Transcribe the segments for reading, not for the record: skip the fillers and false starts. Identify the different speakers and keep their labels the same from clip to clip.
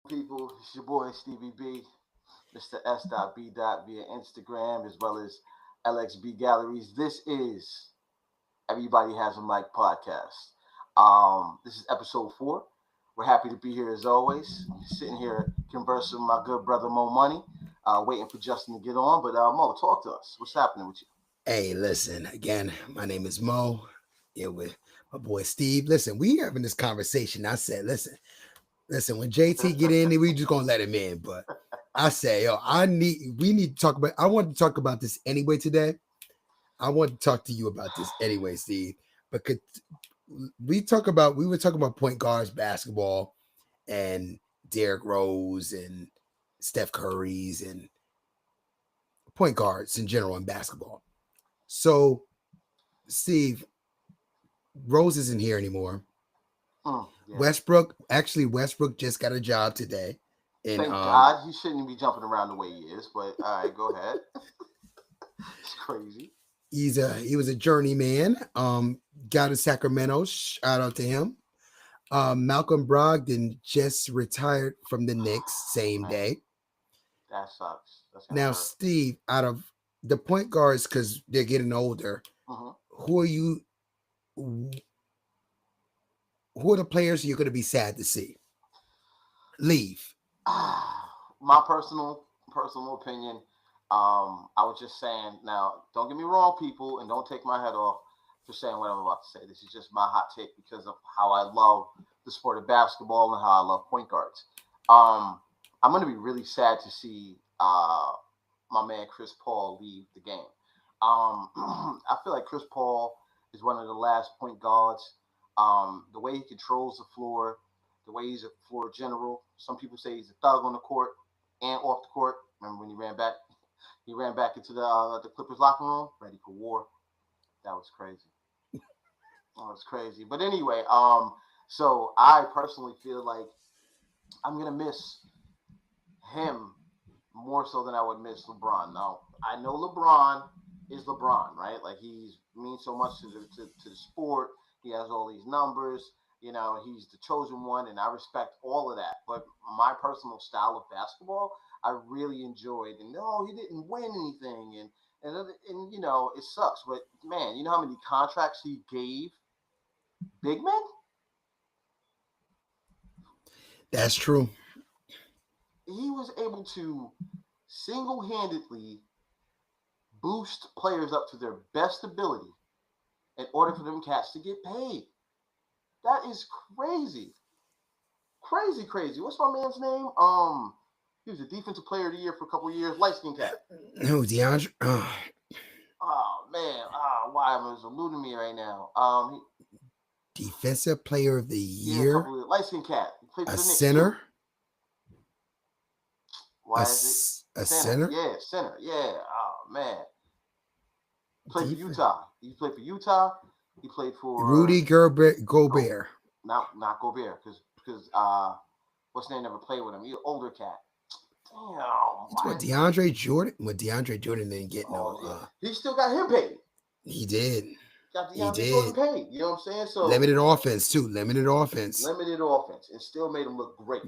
Speaker 1: people? It's your boy Stevie B, Mr. S.B. via Instagram as well as LXB Galleries. This is Everybody Has a Mic podcast. This is episode 4. We're happy to be here as always. I'm sitting here conversing with my good brother Mo Money, waiting for Justin to get on. But Mo, talk to us. What's happening with you?
Speaker 2: Hey, listen, again, my name is Mo. Here with my boy Steve. Listen, we having this conversation. I said, listen, when JT get in, we just gonna let him in. But I say, we need to talk about, I want to talk about this anyway today. I want to talk to you about this anyway, Steve. Because we were talking about point guards basketball and Derrick Rose and Steph Curry's and point guards in general in basketball. So, Steve, Rose isn't here anymore.
Speaker 1: Yeah.
Speaker 2: Westbrook just got a job today. And
Speaker 1: Thank God he shouldn't be jumping around the way he is. But all right, go ahead. It's crazy.
Speaker 2: he was a journeyman. Got to Sacramento. Shout out to him. Malcolm Brogdon just retired from the Knicks same
Speaker 1: Man,
Speaker 2: day.
Speaker 1: that sucks. That's gonna
Speaker 2: Now,
Speaker 1: hurt.
Speaker 2: Steve, out of the point guards, because they're getting older,
Speaker 1: Mm-hmm.
Speaker 2: who are you? Who are the players you're going to be sad to see leave?
Speaker 1: My personal opinion. I was just saying. Now, don't get me wrong, people, and don't take my head off for saying what I'm about to say. This is just my hot take because of how I love the sport of basketball and how I love point guards. Um, I'm going to be really sad to see my man Chris Paul leave the game. I feel like Chris Paul is one of the last point guards. The way he controls the floor, the way he's a floor general. Some people say he's a thug on the court and off the court. Remember when he ran back? He ran back into the Clippers locker room, ready for war. That was crazy. That was crazy. But anyway, so I personally feel like I'm gonna miss him more so than I would miss LeBron. Now I know LeBron is LeBron, right? Like he's means so much to the sport. He has all these numbers. You know, he's the chosen one, and I respect all of that. But my personal style of basketball, I really enjoyed. And no, he didn't win anything, and you know it sucks. But man, you know how many contracts he gave big men?
Speaker 2: That's true.
Speaker 1: He was able to single handedly boost players up to their best ability in order for them cats to get paid. That is crazy. Crazy, crazy. What's my man's name? He was a defensive player of the year for a couple of years, light skin cat.
Speaker 2: No, DeAndre.
Speaker 1: Oh man, why am I eluding me right now?
Speaker 2: Defensive player of the
Speaker 1: Yeah, a
Speaker 2: year,
Speaker 1: couple of light skin cat. He played for
Speaker 2: a
Speaker 1: the Knicks too.
Speaker 2: center,
Speaker 1: Why is it
Speaker 2: a
Speaker 1: center?
Speaker 2: center,
Speaker 1: Yeah, center. Yeah. Oh man, played for
Speaker 2: defense.
Speaker 1: Utah. He played for Utah. He played for
Speaker 2: Rudy Gobert.
Speaker 1: Go
Speaker 2: Gobert.
Speaker 1: not Gobert because what's name never played with him. He's an older cat. Damn,
Speaker 2: It's
Speaker 1: why
Speaker 2: what
Speaker 1: is
Speaker 2: DeAndre Jordan. What DeAndre Jordan didn't get
Speaker 1: oh
Speaker 2: no.
Speaker 1: yeah. He still got him paid.
Speaker 2: He did.
Speaker 1: Got
Speaker 2: He
Speaker 1: DeAndre Jordan
Speaker 2: did.
Speaker 1: paid. You know what I'm saying? So
Speaker 2: Limited offense too. Limited offense.
Speaker 1: limited offense and still made him look great.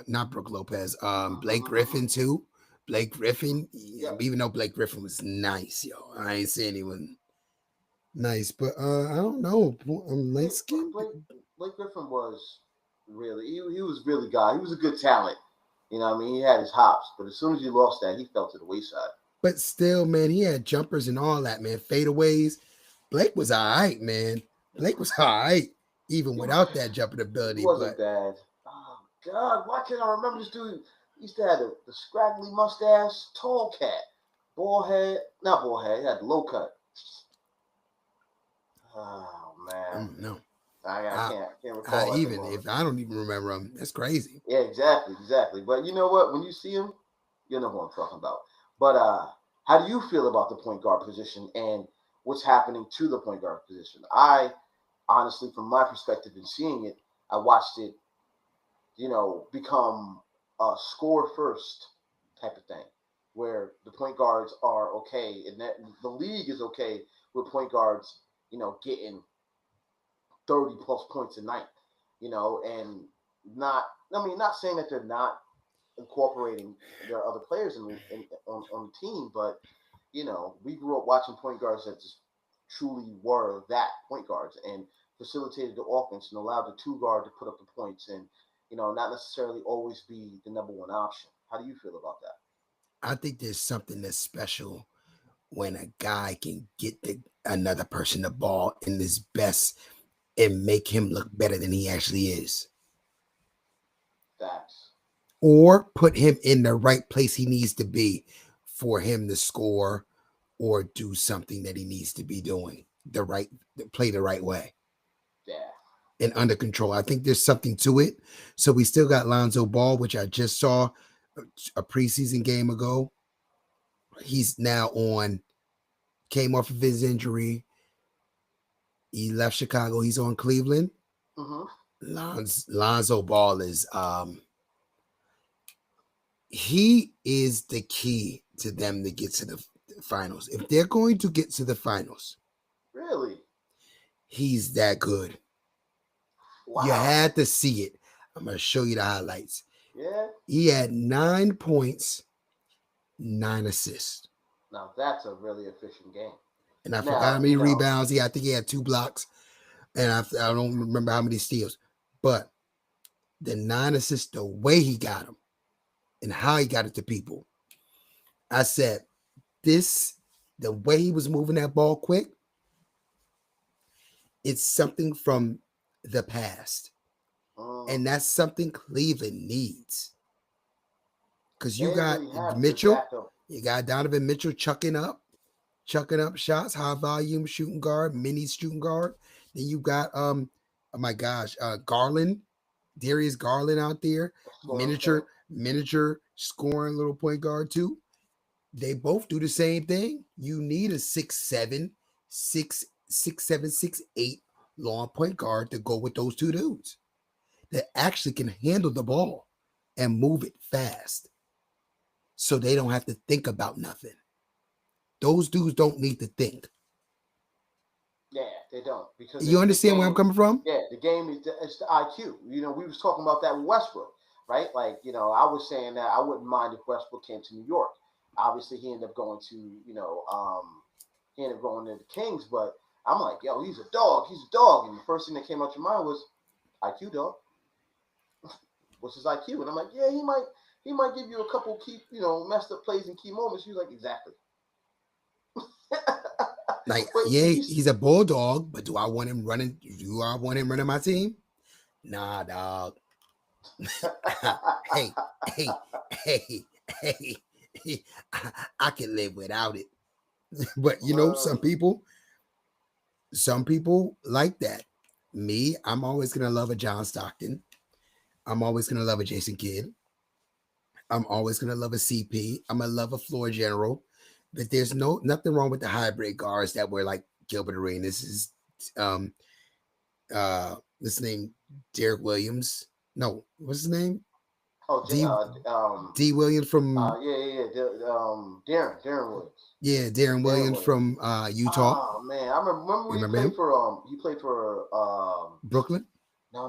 Speaker 2: Not Brooke Lopez. Blake Griffin too. Blake Griffin. Yeah,
Speaker 1: Yep.
Speaker 2: even though Blake Griffin was nice, yo, I ain't saying he was nice, but I don't know. I'm light
Speaker 1: Yeah,
Speaker 2: skinned.
Speaker 1: Blake Griffin was really he was really God. He was a good talent. You know what I mean? He had his hops, but as soon as he lost that, he fell to the wayside.
Speaker 2: But still, man, he had jumpers and all that, man. Fadeaways. Blake was all right, man. Blake was all right, even
Speaker 1: He,
Speaker 2: without that jumping
Speaker 1: he
Speaker 2: ability.
Speaker 1: wasn't
Speaker 2: But
Speaker 1: bad. Oh God, why can't I remember this dude? He used to have the scraggly mustache, tall cat, ball head, not ball head. He had low cut. Oh man,
Speaker 2: no,
Speaker 1: I
Speaker 2: I,
Speaker 1: can't recall at the
Speaker 2: even
Speaker 1: moment.
Speaker 2: if I don't even remember him, that's crazy.
Speaker 1: Yeah, exactly. But you know what? When you see him, you know who I'm talking about. But how do you feel about the point guard position and what's happening to the point guard position? I honestly, from my perspective in seeing it, I watched it, you know, become a score first type of thing, where the point guards are okay, and that the league is okay with point guards, you know, getting 30 plus points a night, you know, and not. I mean, not saying that they're not incorporating their other players on the team, but we grew up watching point guards that just truly were that point guards and facilitated the offense and allowed the two guard to put up the points and not necessarily always be the number one option. How do you feel about that?
Speaker 2: I think there's something that's special when a guy can get another person the ball in his best and make him look better than he actually is.
Speaker 1: Facts.
Speaker 2: Or put him in the right place he needs to be for him to score or do something that he needs to be doing play the right way.
Speaker 1: Yeah.
Speaker 2: And under control. I think there's something to it. So we still got Lonzo Ball, which I just saw a preseason game ago. He's now came off of his injury. He left Chicago. He's on Cleveland. Lonzo Ball is he is the key to them to get to the finals. If they're going to get to the finals,
Speaker 1: really,
Speaker 2: he's that good. Wow. You had to see it. I'm going to show you the highlights.
Speaker 1: Yeah.
Speaker 2: He had 9 points, 9 assists.
Speaker 1: Now that's a really efficient game.
Speaker 2: And I forgot how many rebounds I think he had 2 blocks. And I don't remember how many steals. But the 9 assists, the way he got them and how he got it to people. I said, the way he was moving that ball quick, it's something from the past. And that's something Cleveland needs. Because you got Mitchell, you got Donovan Mitchell chucking up shots, high volume shooting guard, mini shooting guard. Then you got oh my gosh, Garland, Darius Garland out there, miniature scoring little point guard too. They both do the same thing. You need a 6'7", 6'8" long point guard to go with those two dudes that actually can handle the ball and move it fast. So they don't have to think about nothing. Those dudes don't need to think.
Speaker 1: Yeah, they don't. Because
Speaker 2: you understand where I'm coming from?
Speaker 1: Yeah, the game it's the IQ. We was talking about that with Westbrook, right? Like, I was saying that I wouldn't mind if Westbrook came to New York. Obviously, he ended up going to, he ended up going to the Kings, but I'm like, yo, he's a dog. He's a dog. And the first thing that came out your mind was IQ, dog. What's his IQ? And I'm like, yeah, he might give you a couple key, messed up plays and key moments. He was like, exactly.
Speaker 2: Like, yeah, he's a bulldog, but do I want him running? Do I want him running my team? Nah, dog. hey, I can live without it. But some people like that. Me, I'm always gonna love a John Stockton. I'm always gonna love a Jason Kidd. I'm always gonna love a CP. I'm gonna love a floor general. But there's nothing wrong with the hybrid guards that were like Gilbert Arenas. This is this name Derek Williams. No, what's his name?
Speaker 1: Oh,
Speaker 2: D Williams from
Speaker 1: Darren Williams.
Speaker 2: Yeah, Darren Williams from Utah.
Speaker 1: Oh man, I remember when he played for
Speaker 2: Brooklyn?
Speaker 1: No.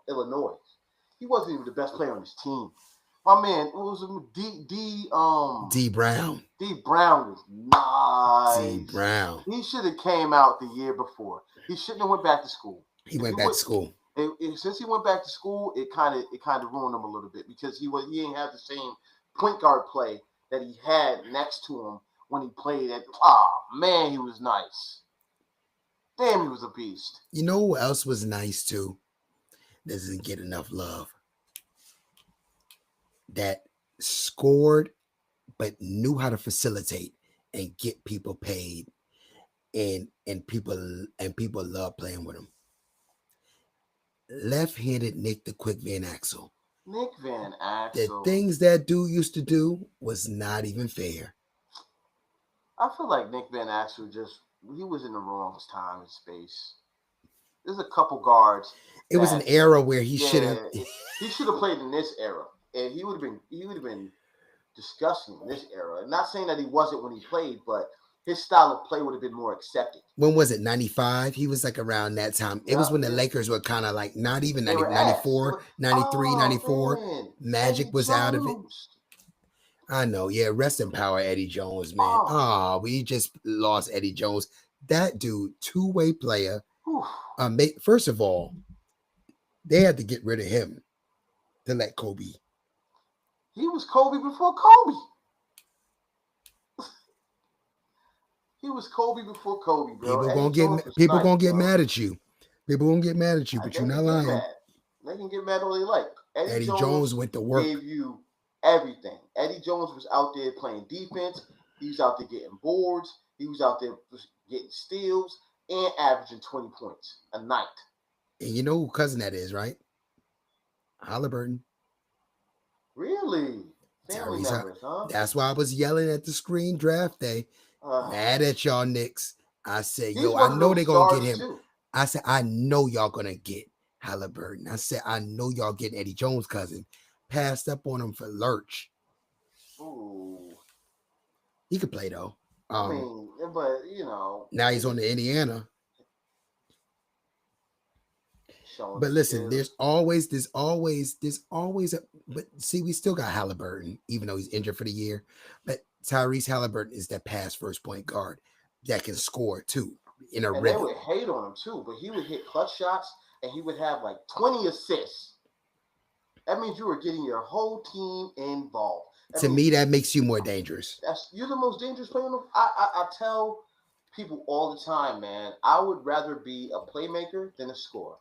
Speaker 1: Illinois. He wasn't even the best player on his team. My man, it was
Speaker 2: D Brown.
Speaker 1: D Brown was nice.
Speaker 2: D Brown.
Speaker 1: He should have came out the year before. He shouldn't have went back to school.
Speaker 2: Since
Speaker 1: he went back to school, it kind of ruined him a little bit because he didn't have the same point guard play that he had next to him when he played at. Oh man, he was nice. Damn, he was a beast.
Speaker 2: You know who else was nice too? Doesn't get enough love. That scored, but knew how to facilitate and get people paid, and people love playing with him. Left-handed Nick the Quick Van Axel.
Speaker 1: Nick Van Axel.
Speaker 2: The things that dude used to do was not even fair.
Speaker 1: I feel like Nick Van Axel he was in the wrong time and space. There's a couple guards.
Speaker 2: It was an era where he should have.
Speaker 1: He should have played in this era, and he would have been disgusting in this era. I'm not saying that he wasn't when he played, but his style of play would have been more accepted.
Speaker 2: When was it? 95? He was like around that time. It was
Speaker 1: Yeah,
Speaker 2: when the
Speaker 1: yeah.
Speaker 2: Lakers were kind of like not even
Speaker 1: They
Speaker 2: 90,
Speaker 1: were ass. They
Speaker 2: 94,
Speaker 1: were,
Speaker 2: 93,
Speaker 1: oh
Speaker 2: 94.
Speaker 1: man,
Speaker 2: Magic
Speaker 1: Eddie
Speaker 2: was out of it.
Speaker 1: Jones.
Speaker 2: I know. Yeah, rest in power, Eddie Jones, man.
Speaker 1: Oh,
Speaker 2: Oh, we just lost Eddie Jones. That dude, two-way player.
Speaker 1: whew.
Speaker 2: First of all, they had to get rid of him to let Kobe.
Speaker 1: He was Kobe before Kobe. He was Kobe before Kobe, bro. Eddie Jones was
Speaker 2: People
Speaker 1: nice,
Speaker 2: gonna get
Speaker 1: bro.
Speaker 2: mad at you. People gonna get mad at you, but
Speaker 1: They
Speaker 2: you're not
Speaker 1: can get
Speaker 2: lying.
Speaker 1: mad. They can get mad all they like. Eddie
Speaker 2: Eddie Jones
Speaker 1: Jones
Speaker 2: went to work.
Speaker 1: gave you everything. Eddie Jones was out there playing defense. He was out there getting boards. He was out there getting steals and averaging 20 points a night.
Speaker 2: And you know who cousin that is, right? Halliburton.
Speaker 1: Really? Family
Speaker 2: Tyrese.
Speaker 1: members, huh?
Speaker 2: That's why I was yelling at the screen draft day. Mad at y'all Knicks. I said,
Speaker 1: he's
Speaker 2: yo,
Speaker 1: one
Speaker 2: I
Speaker 1: of
Speaker 2: know
Speaker 1: those
Speaker 2: they're gonna get
Speaker 1: stars,
Speaker 2: him.
Speaker 1: too.
Speaker 2: I said, I know y'all gonna get Halliburton. I said, I know y'all getting Eddie Jones' cousin. Passed up on him for Lurch.
Speaker 1: Ooh.
Speaker 2: He could play though.
Speaker 1: I mean, but you know.
Speaker 2: Now he's on the Indiana. But listen, there's always but see, we still got Halliburton, even though he's injured for the year. But Tyrese Halliburton is that pass first point guard that can score too in a
Speaker 1: and
Speaker 2: rhythm.
Speaker 1: They would hate on him too, but he would hit clutch shots and he would have like 20 assists. That means you were getting your whole team involved.
Speaker 2: To me, that makes you more dangerous.
Speaker 1: You're the most dangerous player. I tell people all the time, man, I would rather be a playmaker than a scorer.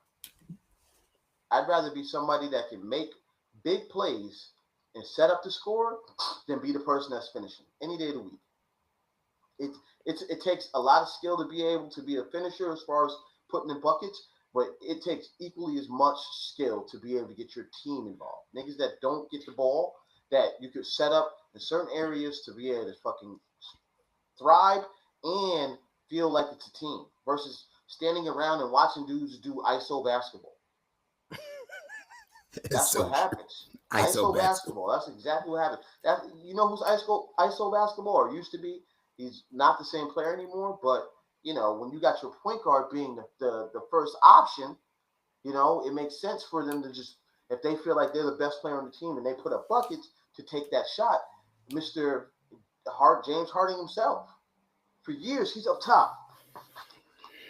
Speaker 1: I'd rather be somebody that can make big plays and set up the score than be the person that's finishing any day of the week. It takes a lot of skill to be able to be a finisher as far as putting in buckets, but it takes equally as much skill to be able to get your team involved. Niggas that don't get the ball, that you could set up in certain areas to be able to fucking thrive and feel like it's a team versus standing around and watching dudes do ISO basketball. That's what happens. ISO basketball. That's exactly what happens. You know who's ISO basketball or used to be? He's not the same player anymore, but you know, when you got your point guard being the first option, you know, it makes sense for them to just, if they feel like they're the best player on the team and they put up buckets to take that shot. Mr. James Harden himself, for years, he's up top.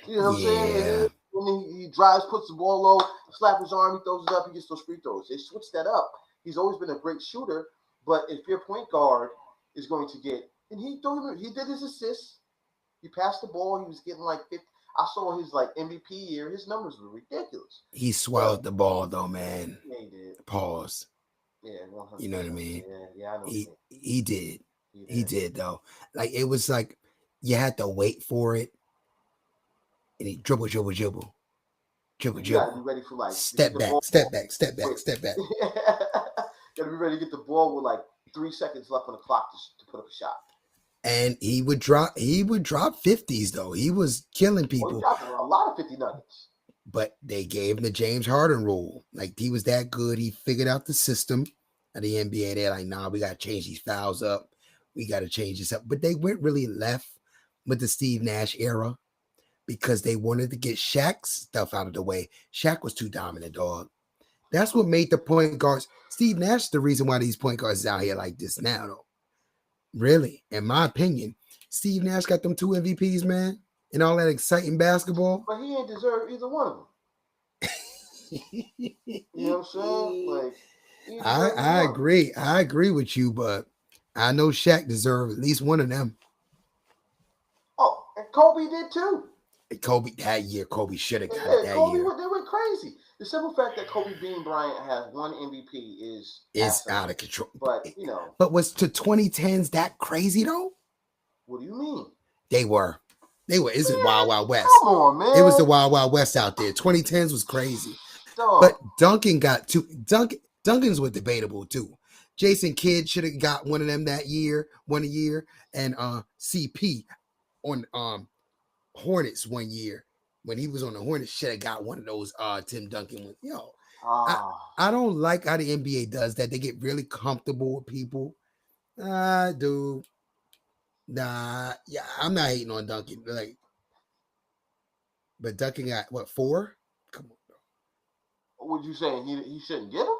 Speaker 1: You know what I'm saying? And when he drives, puts the ball low, slap his arm, he throws it up, he gets those free throws. They switched that up. He's always been a great shooter, but if your point guard is going to get, and he did his assists, he passed the ball, he was getting like 50. I saw his like MVP year. His numbers were ridiculous.
Speaker 2: He swallowed the ball though, man.
Speaker 1: Yeah, he did.
Speaker 2: Pause.
Speaker 1: Yeah, 100%.
Speaker 2: You know what I mean?
Speaker 1: Yeah, I know.
Speaker 2: He did. He did though. Like it was like you had to wait for it. And he dribble.
Speaker 1: You gotta be ready for like
Speaker 2: step back.
Speaker 1: You gotta be ready to get the ball with like 3 seconds left on the clock to put up a shot.
Speaker 2: And he would drop 50s though. He was killing people.
Speaker 1: He dropped a lot of 50 nuggets.
Speaker 2: But they gave him the James Harden rule. Like he was that good. He figured out the system of the NBA. They're like, nah, we gotta change these fouls up. We gotta change this up. But they went really left with the Steve Nash era because they wanted to get Shaq's stuff out of the way. Shaq was too dominant, dog. That's what made the point guards. Steve Nash is the reason why these point guards is out here like this now, though. Really, in my opinion, Steve Nash got them 2 MVPs, man, and all that exciting basketball.
Speaker 1: But he ain't deserve either one of them. You know what I'm saying? Like,
Speaker 2: I agree. I agree with you, but I know Shaq deserved at least one of them.
Speaker 1: Oh, and Kobe did too.
Speaker 2: Kobe that year, Kobe should have got it that
Speaker 1: Kobe
Speaker 2: year.
Speaker 1: They went crazy. The simple fact that Kobe Bean Bryant has 1 MVP is
Speaker 2: out of control.
Speaker 1: But you know,
Speaker 2: but was to 2010s that crazy though? What do you mean? They were. It's a Wild Wild West.
Speaker 1: Come on, man.
Speaker 2: It was the Wild Wild West out there. 2010s was crazy. Dog. But Duncan got 2. Duncan's was debatable too. Jason Kidd should have got one of them that year, and CP on Hornets one year when he was on the Hornets should have got one of those Tim Duncan ones. Yo, I don't like how the NBA does that. They get really comfortable with people. Dude, Nah, yeah, I'm not hating on Duncan. Like, but Duncan got what 4? Come on, bro.
Speaker 1: What you saying? He shouldn't get him?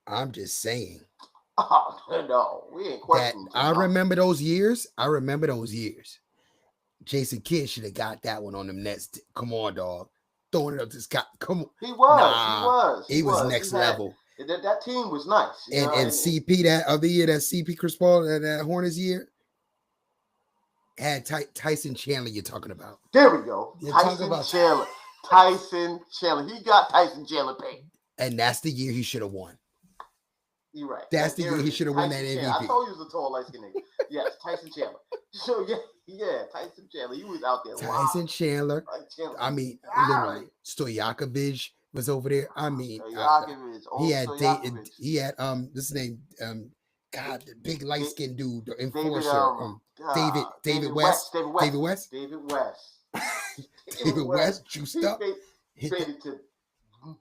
Speaker 2: I'm just saying
Speaker 1: Oh no, we ain't
Speaker 2: that
Speaker 1: questioning Tim
Speaker 2: I
Speaker 1: Duncan.
Speaker 2: remember those years. I remember those years. Jason Kidd should have got that one on them Nets. Come on, dog. Throwing it up to Scott. Come on.
Speaker 1: He was, he
Speaker 2: Nah,
Speaker 1: was, he
Speaker 2: he was
Speaker 1: was. He
Speaker 2: next
Speaker 1: had
Speaker 2: level.
Speaker 1: that team was nice, you know.
Speaker 2: And CP that other year, that CP Chris Paul, that Hornets year, had Tyson Chandler you're talking about.
Speaker 1: There we go.
Speaker 2: You're talking
Speaker 1: Tyson
Speaker 2: about
Speaker 1: Chandler. Tyson Chandler. He got Tyson Chandler paid.
Speaker 2: and that's the year he should have won.
Speaker 1: You're right.
Speaker 2: That's the year he should have won that
Speaker 1: Tyson
Speaker 2: MVP.
Speaker 1: Chandler. I told you he was a tall, light skinned nigga. Yes, Tyson Chandler. So yeah, Tyson Chandler. He was out there.
Speaker 2: Tyson Chandler.
Speaker 1: Chandler.
Speaker 2: I mean, literally, Stojakovic was over there. I mean, he had
Speaker 1: Stojakovic.
Speaker 2: he had this name God, the big light skinned dude, the enforcer, David West.
Speaker 1: David West.
Speaker 2: David West juiced up.
Speaker 1: He faded to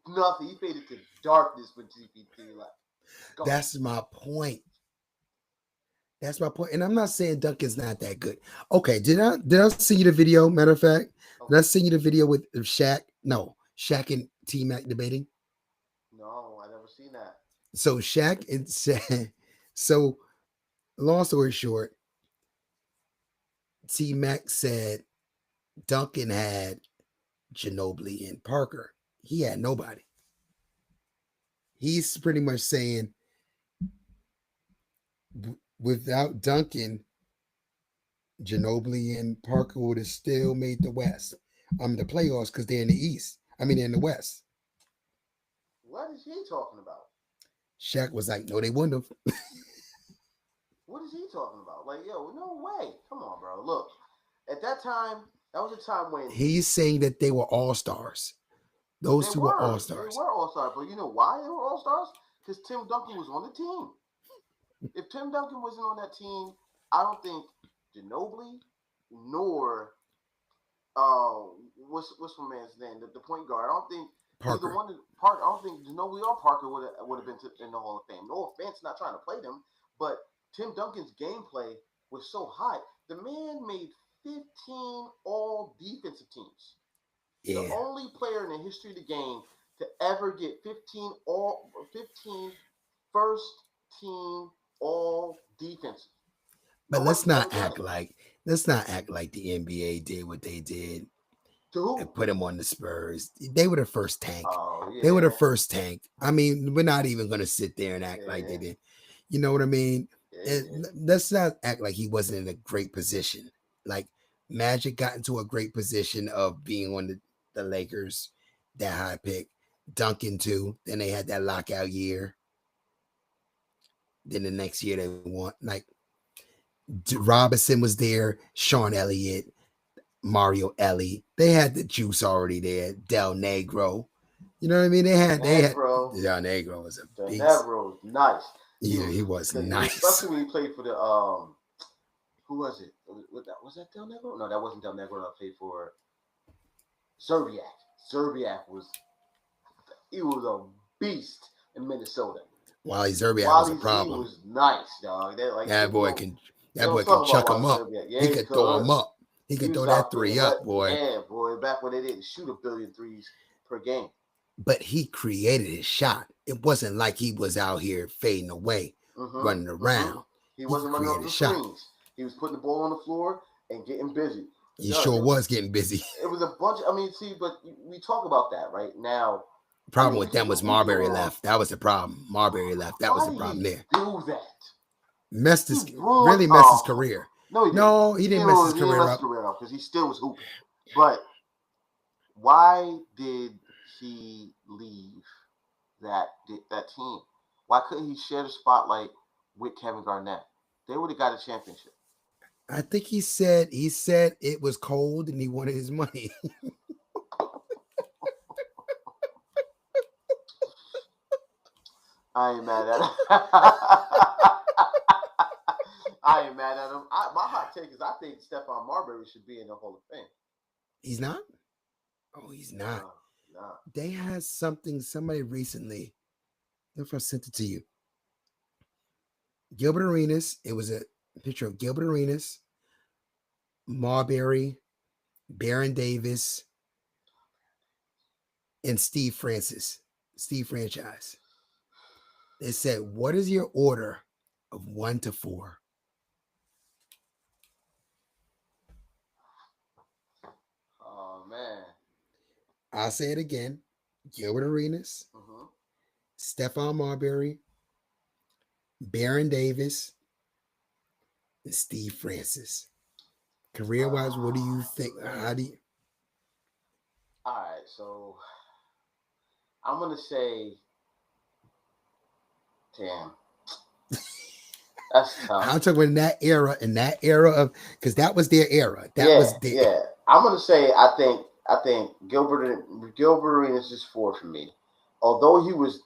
Speaker 1: nothing. He faded to darkness when GPT left.
Speaker 2: That's my point. That's my point. And I'm not saying Duncan's not that good. Okay, did I send you the video? Matter of fact, did I send you the video with Shaq? No, Shaq and T-Mac debating.
Speaker 1: No, I never seen that.
Speaker 2: So Shaq and said, so long story short, T-Mac said Duncan had Ginobili and Parker. He had nobody. He's pretty much saying without Duncan, Ginobili and Parker would have still made the West. The playoffs because they're in the East. I mean, they're in the West.
Speaker 1: What is he talking about?
Speaker 2: Shaq was like, no, they wouldn't have.
Speaker 1: What is he talking about? Like, yo, no way. Come on, bro. Look, at that time, that was a time when
Speaker 2: he's saying that they were all-stars. Those two were all-stars.
Speaker 1: They were all-stars, but you know why they were all-stars? Because Tim Duncan was on the team. If Tim Duncan wasn't on that team, I don't think Ginobili nor what's my man's name? The point guard. I don't think
Speaker 2: Parker.
Speaker 1: I don't think Ginobili or Parker would have been in the Hall of Fame. No offense, not trying to play them, but Tim Duncan's gameplay was so high. The man made 15 all defensive teams. Yeah. The only player in the history of the game to ever get 15 first team all defensive.
Speaker 2: But let's not act like the NBA did what they did.
Speaker 1: To who?
Speaker 2: And put them on the Spurs. They were the first tank.
Speaker 1: Oh, yeah.
Speaker 2: They were the first tank. I mean, we're not even going to sit there and act like they did. You know what I mean? Let's not act like he wasn't in a great position. Like Magic got into a great position of being on the Lakers, that high pick. Duncan too. Then they had that lockout year. Then the next year they won. Like Robinson was there, Sean Elliott, Mario Ellie. They had the juice already there. Del Negro. You know what I mean? Del Negro was a beast.
Speaker 1: Del Negro was nice.
Speaker 2: Yeah, he was nice.
Speaker 1: Especially when he played for the who was it? Was that Del Negro? No, that wasn't Del Negro. I played for Zerbiak. Zerbiak was a beast in Minnesota.
Speaker 2: Wally Zerbiak was a problem.
Speaker 1: He was nice, dog.
Speaker 2: That boy can chuck him up.
Speaker 1: Yeah,
Speaker 2: he could throw him up. He could throw that three up, boy.
Speaker 1: Yeah, boy. Back when they didn't shoot 1 billion threes per game.
Speaker 2: But he created his shot. It wasn't like he was out here fading away, running around.
Speaker 1: He wasn't running off the screens. He was putting the ball on the floor and getting busy.
Speaker 2: He sure was getting busy.
Speaker 1: It was a bunch. But we talk about that right now.
Speaker 2: Problem with them was Marbury left. That was the problem. Marbury left. That was the problem there.
Speaker 1: Do that.
Speaker 2: Messed his career. No, he didn't mess his career up
Speaker 1: because he still was hooping. But why did he leave that team? Why couldn't he share the spotlight with Kevin Garnett? They would have got a championship.
Speaker 2: I think he said it was cold and he wanted his money.
Speaker 1: I ain't mad at him. I ain't mad at him. My hot take is I think Stephon Marbury should be in the Hall of Fame.
Speaker 2: He's not? Oh, he's not.
Speaker 1: No.
Speaker 2: They had somebody recently, if I sent it to you. Gilbert Arenas, it was picture of Gilbert Arenas, Marbury, Baron Davis, and Steve Francis. Steve Franchise. It said, "What is your order of 1 to 4?"
Speaker 1: Oh man.
Speaker 2: I'll say it again: Gilbert Arenas,
Speaker 1: Mm-hmm.
Speaker 2: Stephon Marbury, Baron Davis, and Steve Francis. Career wise, what do you think? How do you?
Speaker 1: All right, so I'm gonna say, damn, that's tough.
Speaker 2: I'm talking in that era of, because that was their era. That
Speaker 1: Yeah,
Speaker 2: was their.
Speaker 1: yeah. I'm gonna say I think Gilbert Arenas is 4 for me. Although he was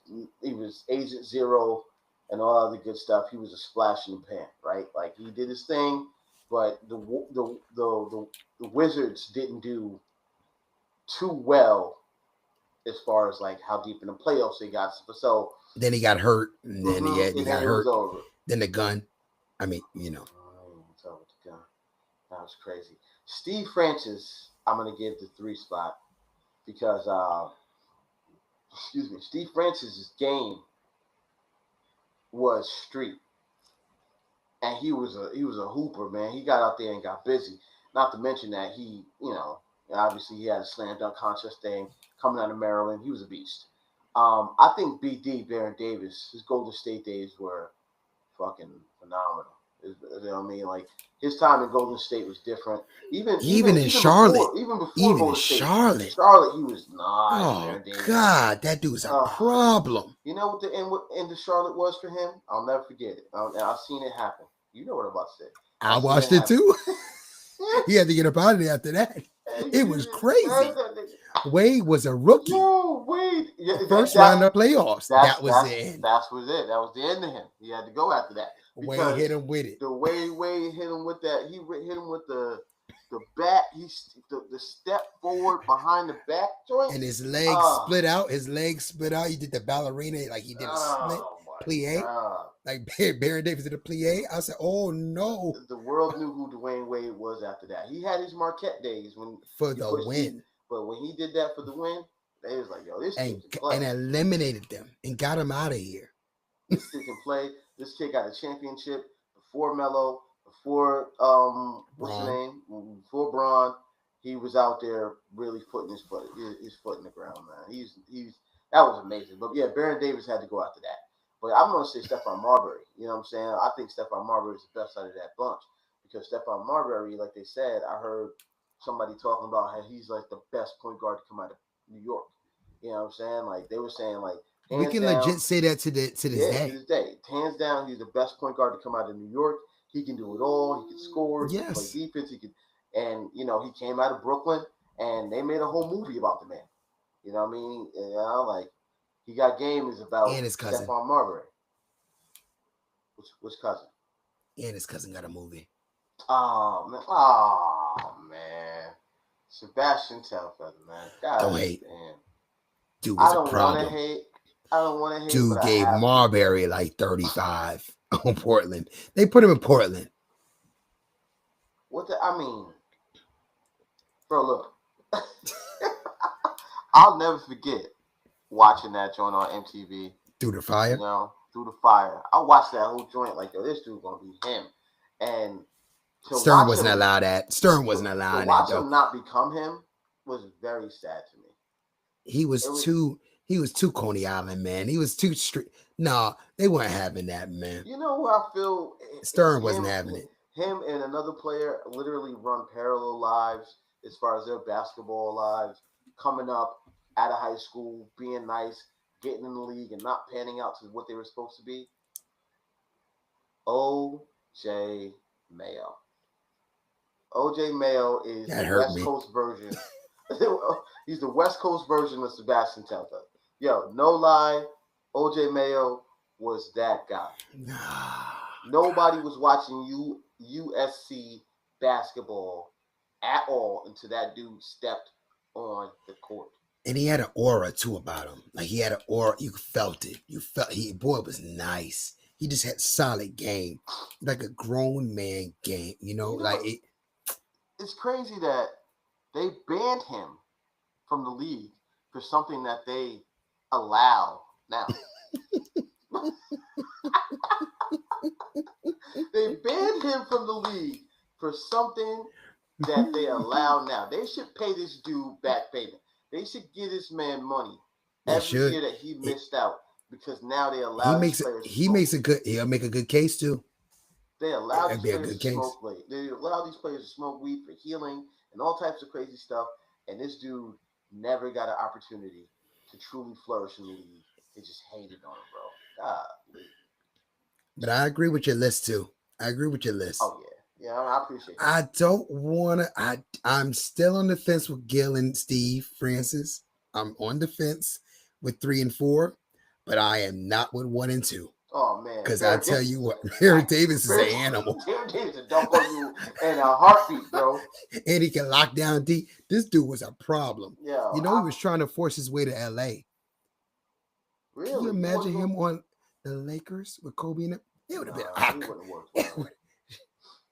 Speaker 1: Agent Zero and all other good stuff, he was a splash in the pan, right? Like he did his thing, but the Wizards didn't do too well as far as like how deep in the playoffs they got. So
Speaker 2: Then he got hurt, and then he
Speaker 1: and
Speaker 2: got
Speaker 1: then it was
Speaker 2: hurt.
Speaker 1: over.
Speaker 2: Then the gun. I mean,
Speaker 1: So with the gun. That was crazy. Steve Francis, I'm gonna give the 3 spot because excuse me, Steve Francis's game was street, and he was a hooper, man. He got out there and got busy. Not to mention that obviously he had a slam dunk contest thing coming out of Maryland. He was a beast. I think BD Baron Davis, his Golden State days were fucking phenomenal. You know what I mean? Like his time in Golden State was different.
Speaker 2: even in Charlotte,
Speaker 1: even before
Speaker 2: even in
Speaker 1: Golden State,
Speaker 2: Charlotte.
Speaker 1: Charlotte, he was nice.
Speaker 2: Oh
Speaker 1: Baron Davis.
Speaker 2: God, that dude's a problem.
Speaker 1: You know what the end of Charlotte was for him? I'll never forget it. I've seen it happen. You know what I'm about to say.
Speaker 2: I watched it too. He had to get up out of there after that. It was crazy. Wade was a rookie.
Speaker 1: No, Wade. Yeah,
Speaker 2: First round of playoffs. That was
Speaker 1: the
Speaker 2: it.
Speaker 1: That was it. That was the end of him. He had to go after that.
Speaker 2: Wade hit him with it.
Speaker 1: The way Wade hit him with that, he hit him with the back. The step forward behind the back joint,
Speaker 2: and his legs split out. His legs split out. He did the ballerina, like he did a split plie, like Baron Davis did a plie. I said, "Oh no!"
Speaker 1: The world knew who Dwayne Wade was after that. He had his Marquette days
Speaker 2: for the win,
Speaker 1: but when he did that for the win, they was like, "Yo, this kid can play,"
Speaker 2: and eliminated them and got him out of here.
Speaker 1: This kid can play. This kid got a championship before Melo, before what's his name, before Braun. He was out there really putting his foot in the ground, man. He's that was amazing. But yeah, Baron Davis had to go after that. But I'm gonna say Stephon Marbury. You know what I'm saying? I think Stephon Marbury is the best out of that bunch because Stephon Marbury, like they said, I heard somebody talking about how he's like the best point guard to come out of New York. You know what I'm saying? Like they were saying, like
Speaker 2: we can legit say that to this day.
Speaker 1: To this day, hands down, he's the best point guard to come out of New York. He can do it all. He can score. He can play defense. He can, and he came out of Brooklyn, and they made a whole movie about the man. You know what I mean? Like he got game is about
Speaker 2: and his cousin
Speaker 1: Stephon Marbury. Which cousin?
Speaker 2: And his cousin got a movie.
Speaker 1: Oh man, Sebastian Telfair, man. God,
Speaker 2: don't hate.
Speaker 1: Man.
Speaker 2: Dude was a problem.
Speaker 1: I don't want to hate.
Speaker 2: Dude gave Marbury like 35 on Portland. They put him in Portland.
Speaker 1: I mean, bro, look. I'll never forget watching that joint on MTV.
Speaker 2: Through the Fire?
Speaker 1: Through the Fire. I watched that whole joint like, yo, this dude gonna be him. And
Speaker 2: Stern wasn't allowed that. Stern wasn't allowed that.
Speaker 1: To watch him not become him was very sad to me.
Speaker 2: He was too Coney Island, man. He was too strict. No, they weren't having that, man.
Speaker 1: You know who I feel?
Speaker 2: Stern wasn't having it.
Speaker 1: Him and another player literally run parallel lives as far as their basketball lives, coming up out of high school, being nice, getting in the league, and not panning out to what they were supposed to be. O.J. Mayo. O.J. Mayo is the West Coast version. He's the West Coast version of Sebastian Telfair. Yo, no lie, O.J. Mayo was that guy. Nobody was watching USC basketball at all until that dude stepped on the court.
Speaker 2: And he had an aura too about him. Like he had an aura. You felt it. Boy was nice. he just had solid game, like a grown man game. Like it.
Speaker 1: It's crazy that they banned him from the league for something that they allow now. They banned him from the league for something that they allow now. They should pay this dude back payment. They should give this man money every year that he missed out, because now they allow these players to smoke.
Speaker 2: He'll make a good case too.
Speaker 1: They allow these players to smoke weed. They allow these players to smoke weed for healing and all types of crazy stuff. And this dude never got an opportunity to truly flourish in the league. They just hated on him, bro. Golly.
Speaker 2: But I agree with your list too. I agree with your list.
Speaker 1: Oh yeah, I appreciate that.
Speaker 2: I don't want to. I'm still on the fence with Gil and Steve Francis. I'm on the fence with 3 and 4, but I am not with 1 and 2.
Speaker 1: Oh man,
Speaker 2: because I tell you what, Baron Davis is an animal.
Speaker 1: Baron Davis will dump on you in a heartbeat, bro.
Speaker 2: And he can lock down D. This dude was a problem.
Speaker 1: Yeah,
Speaker 2: he was trying to force his way to LA.
Speaker 1: Really?
Speaker 2: Can you imagine him on the Lakers with Kobe in it? It would have been awkward.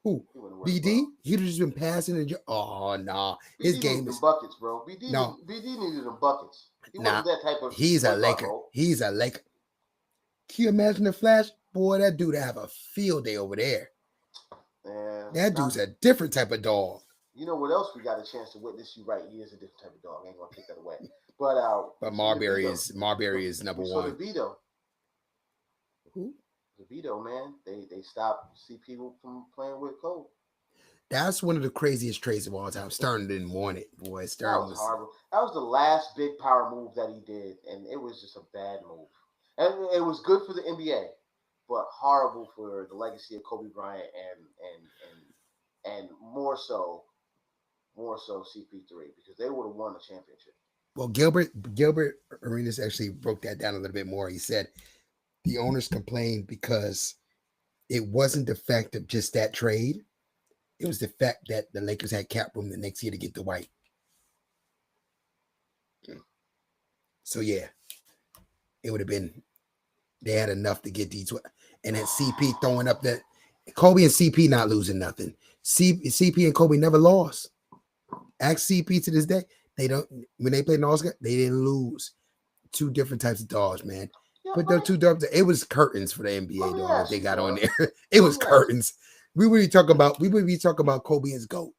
Speaker 2: Who? BD? He'd have just been passing and oh nah. His game is
Speaker 1: buckets, bro. BD needed them buckets. He wasn't that type of.
Speaker 2: He's a Laker. He's a Laker. Can you imagine the Flash? Boy, that dude have a field day over there.
Speaker 1: Yeah,
Speaker 2: that dude's a different type of dog.
Speaker 1: You know what else we got a chance to witness? You right, he is a different type of dog. I ain't gonna take that away. But
Speaker 2: Marbury is number one.
Speaker 1: DeVito.
Speaker 2: Who?
Speaker 1: DeVito, man. They stopped CP from playing with Cole.
Speaker 2: That's one of the craziest trades of all time. Stern didn't want it, boy. Stern
Speaker 1: was horrible. That was the last big power move that he did, and it was just a bad move. And it was good for the NBA, but horrible for the legacy of Kobe Bryant and more so CP3, because they would have won the championship.
Speaker 2: Well, Gilbert Arenas actually broke that down a little bit more. He said the owners complained because it wasn't the fact of just that trade. It was the fact that the Lakers had cap room the next year to get the White. So, yeah, it would have been, they had enough to get these. And then CP throwing up that, Kobe and CP not losing nothing. CP and Kobe never lost. Ask CP to this day. They don't, when they played in Oscar, they didn't lose. Two different types of dogs, man. Yeah, but they're two dogs. It was curtains for the NBA, dog. They got on there. It was curtains. We would be talking about Kobe as GOAT.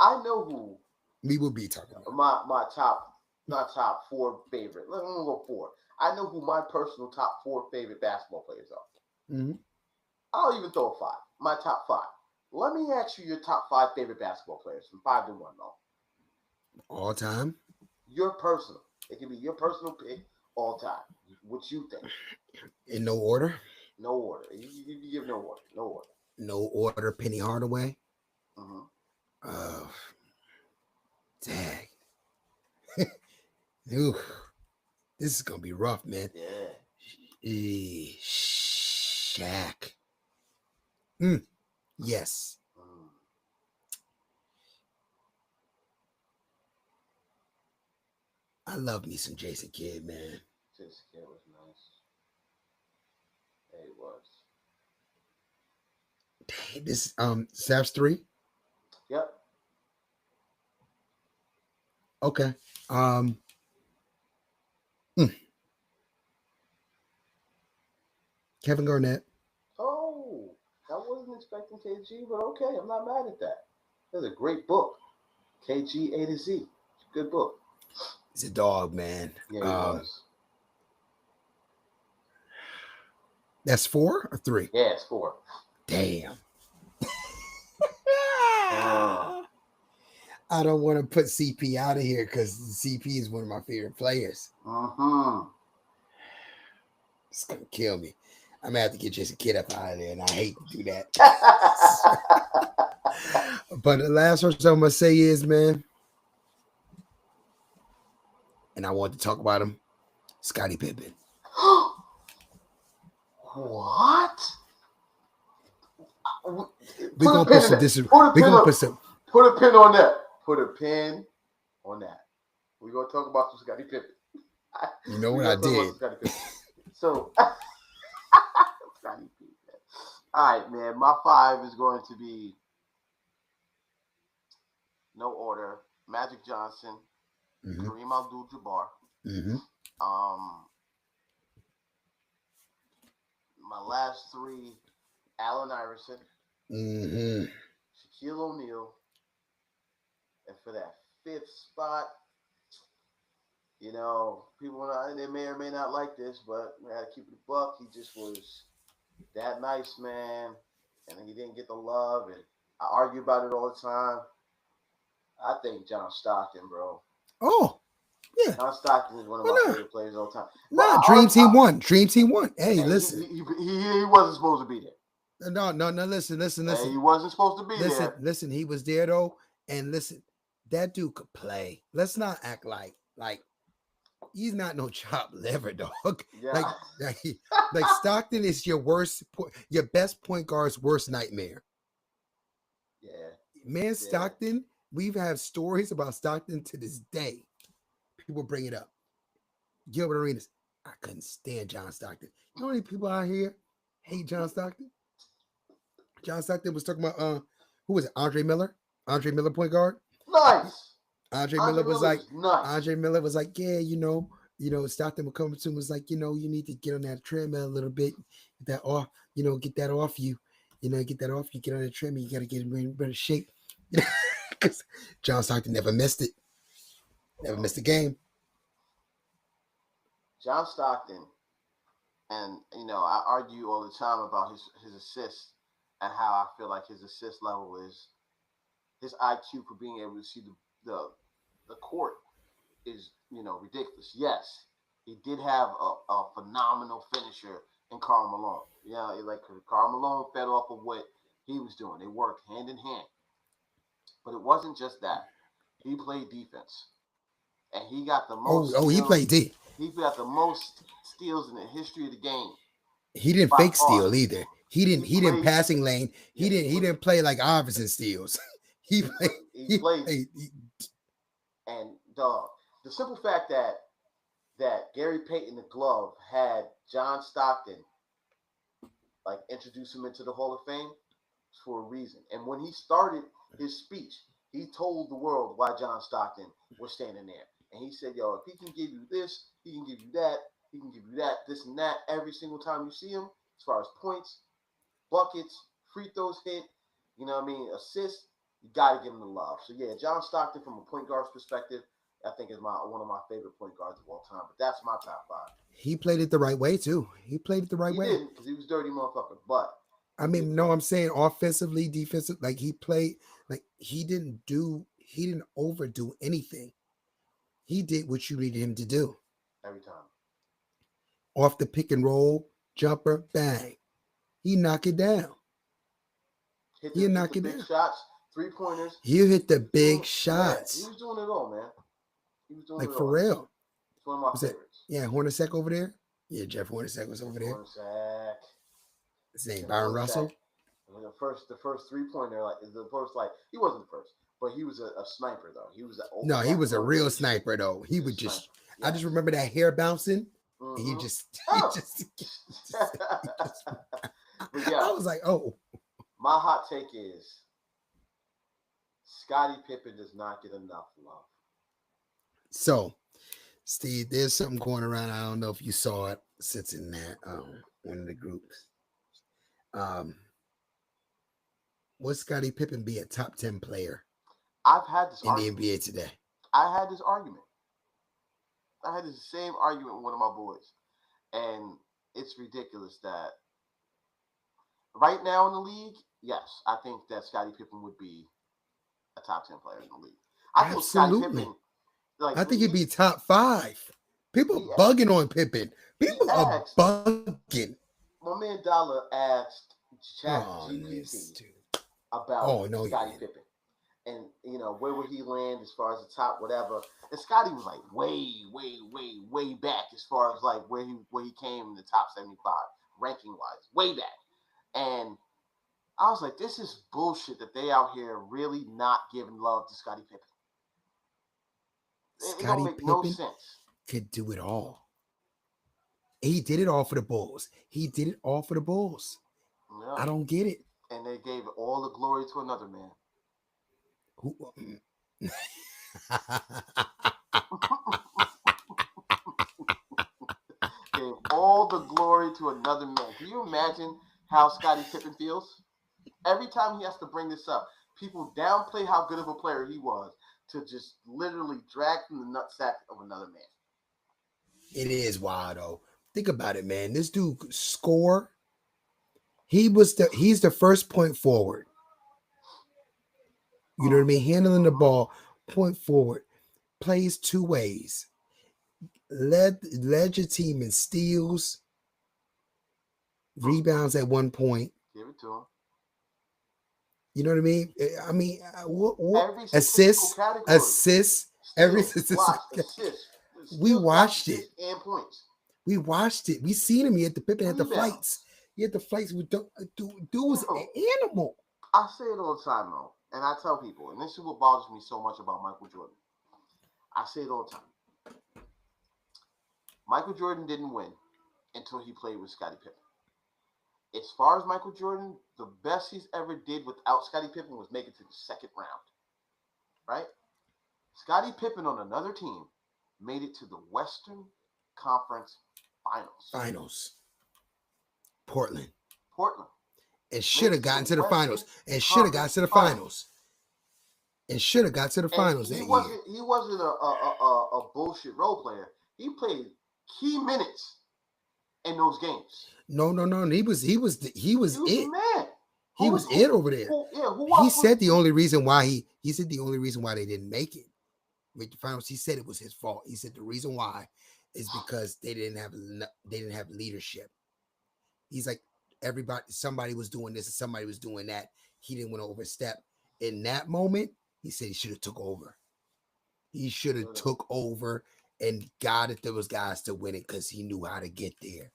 Speaker 1: I know who
Speaker 2: we would be talking about.
Speaker 1: My top 4 favorite. Let me go 4. I know who my personal top 4 favorite basketball players are.
Speaker 2: Mm-hmm.
Speaker 1: I'll even throw a 5. My top 5. Let me ask you your top 5 favorite basketball players from 5 to 1, though.
Speaker 2: All time?
Speaker 1: Your personal. It can be your personal pick all time. What you think?
Speaker 2: In no order?
Speaker 1: No order. You give no order. No order.
Speaker 2: No order. Penny Hardaway?
Speaker 1: Mm-hmm.
Speaker 2: Dang. Ooh, this is going to be rough, man.
Speaker 1: Yeah.
Speaker 2: Shaq. Yes. I love me some Jason Kidd, man.
Speaker 1: Jason Kidd was nice. Yeah, he was.
Speaker 2: Dang, this Savs 3?
Speaker 1: Yep.
Speaker 2: Okay. Kevin Garnett.
Speaker 1: Oh, I wasn't expecting KG, but okay, I'm not mad at that. That's a great book. KG A to Z. It's a good book.
Speaker 2: He's a dog, man.
Speaker 1: Yeah, he was.
Speaker 2: That's 4 or 3?
Speaker 1: Yeah, it's 4.
Speaker 2: Damn. I don't want to put CP out of here because CP is one of my favorite players. It's going to kill me. I'm going to have to get Jason Kidd up out of there, and I hate to do that. But the last person I'm going to say is, man, and I want to talk about him, Scottie Pippen.
Speaker 1: What?
Speaker 2: We're going to put some this.
Speaker 1: Put a pin on that. Put a pin on that. We're going to talk about some Scottie Pippen.
Speaker 2: You know what I did?
Speaker 1: So, Scottie All right, man. My 5 is going to be no order. Magic Johnson,
Speaker 2: Mm-hmm.
Speaker 1: Kareem Abdul-Jabbar.
Speaker 2: Mm-hmm.
Speaker 1: Um, my last 3, Allen Iverson,
Speaker 2: Mm-hmm.
Speaker 1: Shaquille O'Neal, and for that 5th spot, people they may or may not like this, but we had to keep it a buck. He just was that nice, man, and he didn't get the love, and I argue about it all the time. I think John Stockton, bro.
Speaker 2: Oh, yeah.
Speaker 1: John Stockton is one of
Speaker 2: Why
Speaker 1: my
Speaker 2: not?
Speaker 1: favorite players of all time. But
Speaker 2: Nah, Dream Team won. Dream Team won. Hey, listen.
Speaker 1: He wasn't supposed to be there.
Speaker 2: No. Listen.
Speaker 1: Hey, he wasn't supposed to be there.
Speaker 2: Listen. He was there though, and listen, that dude could play. Let's not act like he's not no chopped liver, dog.
Speaker 1: Yeah.
Speaker 2: Like Stockton is your best point guard's worst nightmare.
Speaker 1: Yeah.
Speaker 2: Man, Stockton, we've had stories about Stockton to this day. People bring it up. Gilbert Arenas, I couldn't stand John Stockton. You know how many people out here hate John Stockton? John Stockton was talking about who was it? Andre Miller, point guard.
Speaker 1: Nice.
Speaker 2: Andre Miller was like, yeah, Stockton would come to him was like, you need to get on that treadmill a little bit, get that off you, get that off you, get on the treadmill, you got to get in better shape. Because John Stockton never missed it, never missed a game.
Speaker 1: John Stockton, and I argue all the time about his assists and how I feel like his assist level is his IQ for being able to see the court is ridiculous. Yes, he did have a phenomenal finisher in Karl Malone. Yeah, like Karl Malone fed off of what he was doing. They worked hand in hand. But it wasn't just that. He played defense. And he got the most
Speaker 2: he played D.
Speaker 1: He got the most steals in the history of the game.
Speaker 2: He didn't fake steal either. He didn't passing lane. He didn't play like Iverson steals. He played.
Speaker 1: And the simple fact that Gary Payton, the glove, had John Stockton like introduce him into the Hall of Fame for a reason. And when he started his speech, he told the world why John Stockton was standing there. And he said, if he can give you this, he can give you that, he can give you that, this and that every single time you see him, as far as points, buckets, free throws hit, assists, you got to give him the love. So, yeah, John Stockton, from a point guard's perspective, I think is one of my favorite point guards of all time. But that's my top 5.
Speaker 2: He played it the right way, too. He played it the right way.
Speaker 1: He didn't, because he was dirty motherfucker. But
Speaker 2: I'm saying offensively, defensive, like he played, like he didn't overdo anything. He did what you needed him to do.
Speaker 1: Every time.
Speaker 2: Off the pick and roll, jumper, bang. He knock it down.
Speaker 1: Hit the big shots, 3-pointers.
Speaker 2: You hit the big shots.
Speaker 1: He was doing it all, man. He was doing
Speaker 2: like
Speaker 1: it
Speaker 2: for
Speaker 1: all.
Speaker 2: real.
Speaker 1: It's one of my favorites.
Speaker 2: Yeah, Hornacek over there. Yeah, Jeff Hornacek was over there.
Speaker 1: Hornacek.
Speaker 2: His name Byron Russell.
Speaker 1: The first 3-pointer, he wasn't the first, but he was a sniper though. He was
Speaker 2: he was a real sniper though. He would just. Yeah. I just remember that hair bouncing. Mm-hmm. He just. I was like, oh.
Speaker 1: My hot take is Scottie Pippen does not get enough love.
Speaker 2: So, Steve, there's something going around. I don't know if you saw it. Sits in that one of the groups. Would Scottie Pippen be a top 10 player?
Speaker 1: I've had this
Speaker 2: in the NBA today.
Speaker 1: I had this argument. I had the same argument with one of my boys, and it's ridiculous that right now in the league, yes, I think that Scottie Pippen would be a top 10 player in the league.
Speaker 2: Absolutely. I think he'd be top 5. People are bugging on Pippen. People are bugging.
Speaker 1: My man Dollar asked ChatGPT about Scottie Pippen. And, where would he land as far as the top, whatever. And Scottie was like way back as far as like where he came in the top 75, ranking-wise, way back. And I was like, this is bullshit that they out here really not giving love to Scottie Pippen. It don't make no sense.
Speaker 2: Could do it all. He did it all for the Bulls.
Speaker 1: it up.
Speaker 2: I don't get it.
Speaker 1: And they gave all the glory to another man.
Speaker 2: Who?
Speaker 1: Gave all the glory to another man. Can you imagine how Scottie Pippen feels? Every time he has to bring this up, people downplay how good of a player he was to just literally drag from the nutsack of another man.
Speaker 2: It is wild though. Think about it, man. This dude could score. He's the first point forward. You know what I mean? Handling the ball, point forward, plays two ways. Led your team in steals, rebounds at one point.
Speaker 1: Give it to him.
Speaker 2: You know what I mean? I mean,
Speaker 1: Every
Speaker 2: assists,
Speaker 1: category.
Speaker 2: assists,
Speaker 1: Steal,
Speaker 2: every
Speaker 1: block, assist,
Speaker 2: we
Speaker 1: steal,
Speaker 2: watched
Speaker 1: assist,
Speaker 2: it.
Speaker 1: and points.
Speaker 2: We watched it. We seen him. He had the Pippen at the
Speaker 1: Rebounds.
Speaker 2: flights. He had the flights. Dude was an animal.
Speaker 1: I say it all the time, though, and I tell people, and this is what bothers me so much about Michael Jordan. I say it all the time. Michael Jordan didn't win until he played with Scottie Pippen. As far as Michael Jordan, the best he's ever did without Scottie Pippen was make it to the second round. Right? Scottie Pippen on another team made it to the Western Conference Finals.
Speaker 2: Portland. And should have gotten to the finals. And should have got to the finals. And should have got to the finals that year.
Speaker 1: He wasn't a bullshit role player. He played key minutes in those games.
Speaker 2: No. He was it.
Speaker 1: Man.
Speaker 2: He was it over there. He said the only reason why they didn't make it with the finals. He said it was his fault. He said the reason why is because they didn't have leadership. He's like, somebody was doing this and somebody was doing that. He didn't want to overstep. In that moment, he said he should have took over. He should have took over and got it. There was guys to win it because he knew how to get there.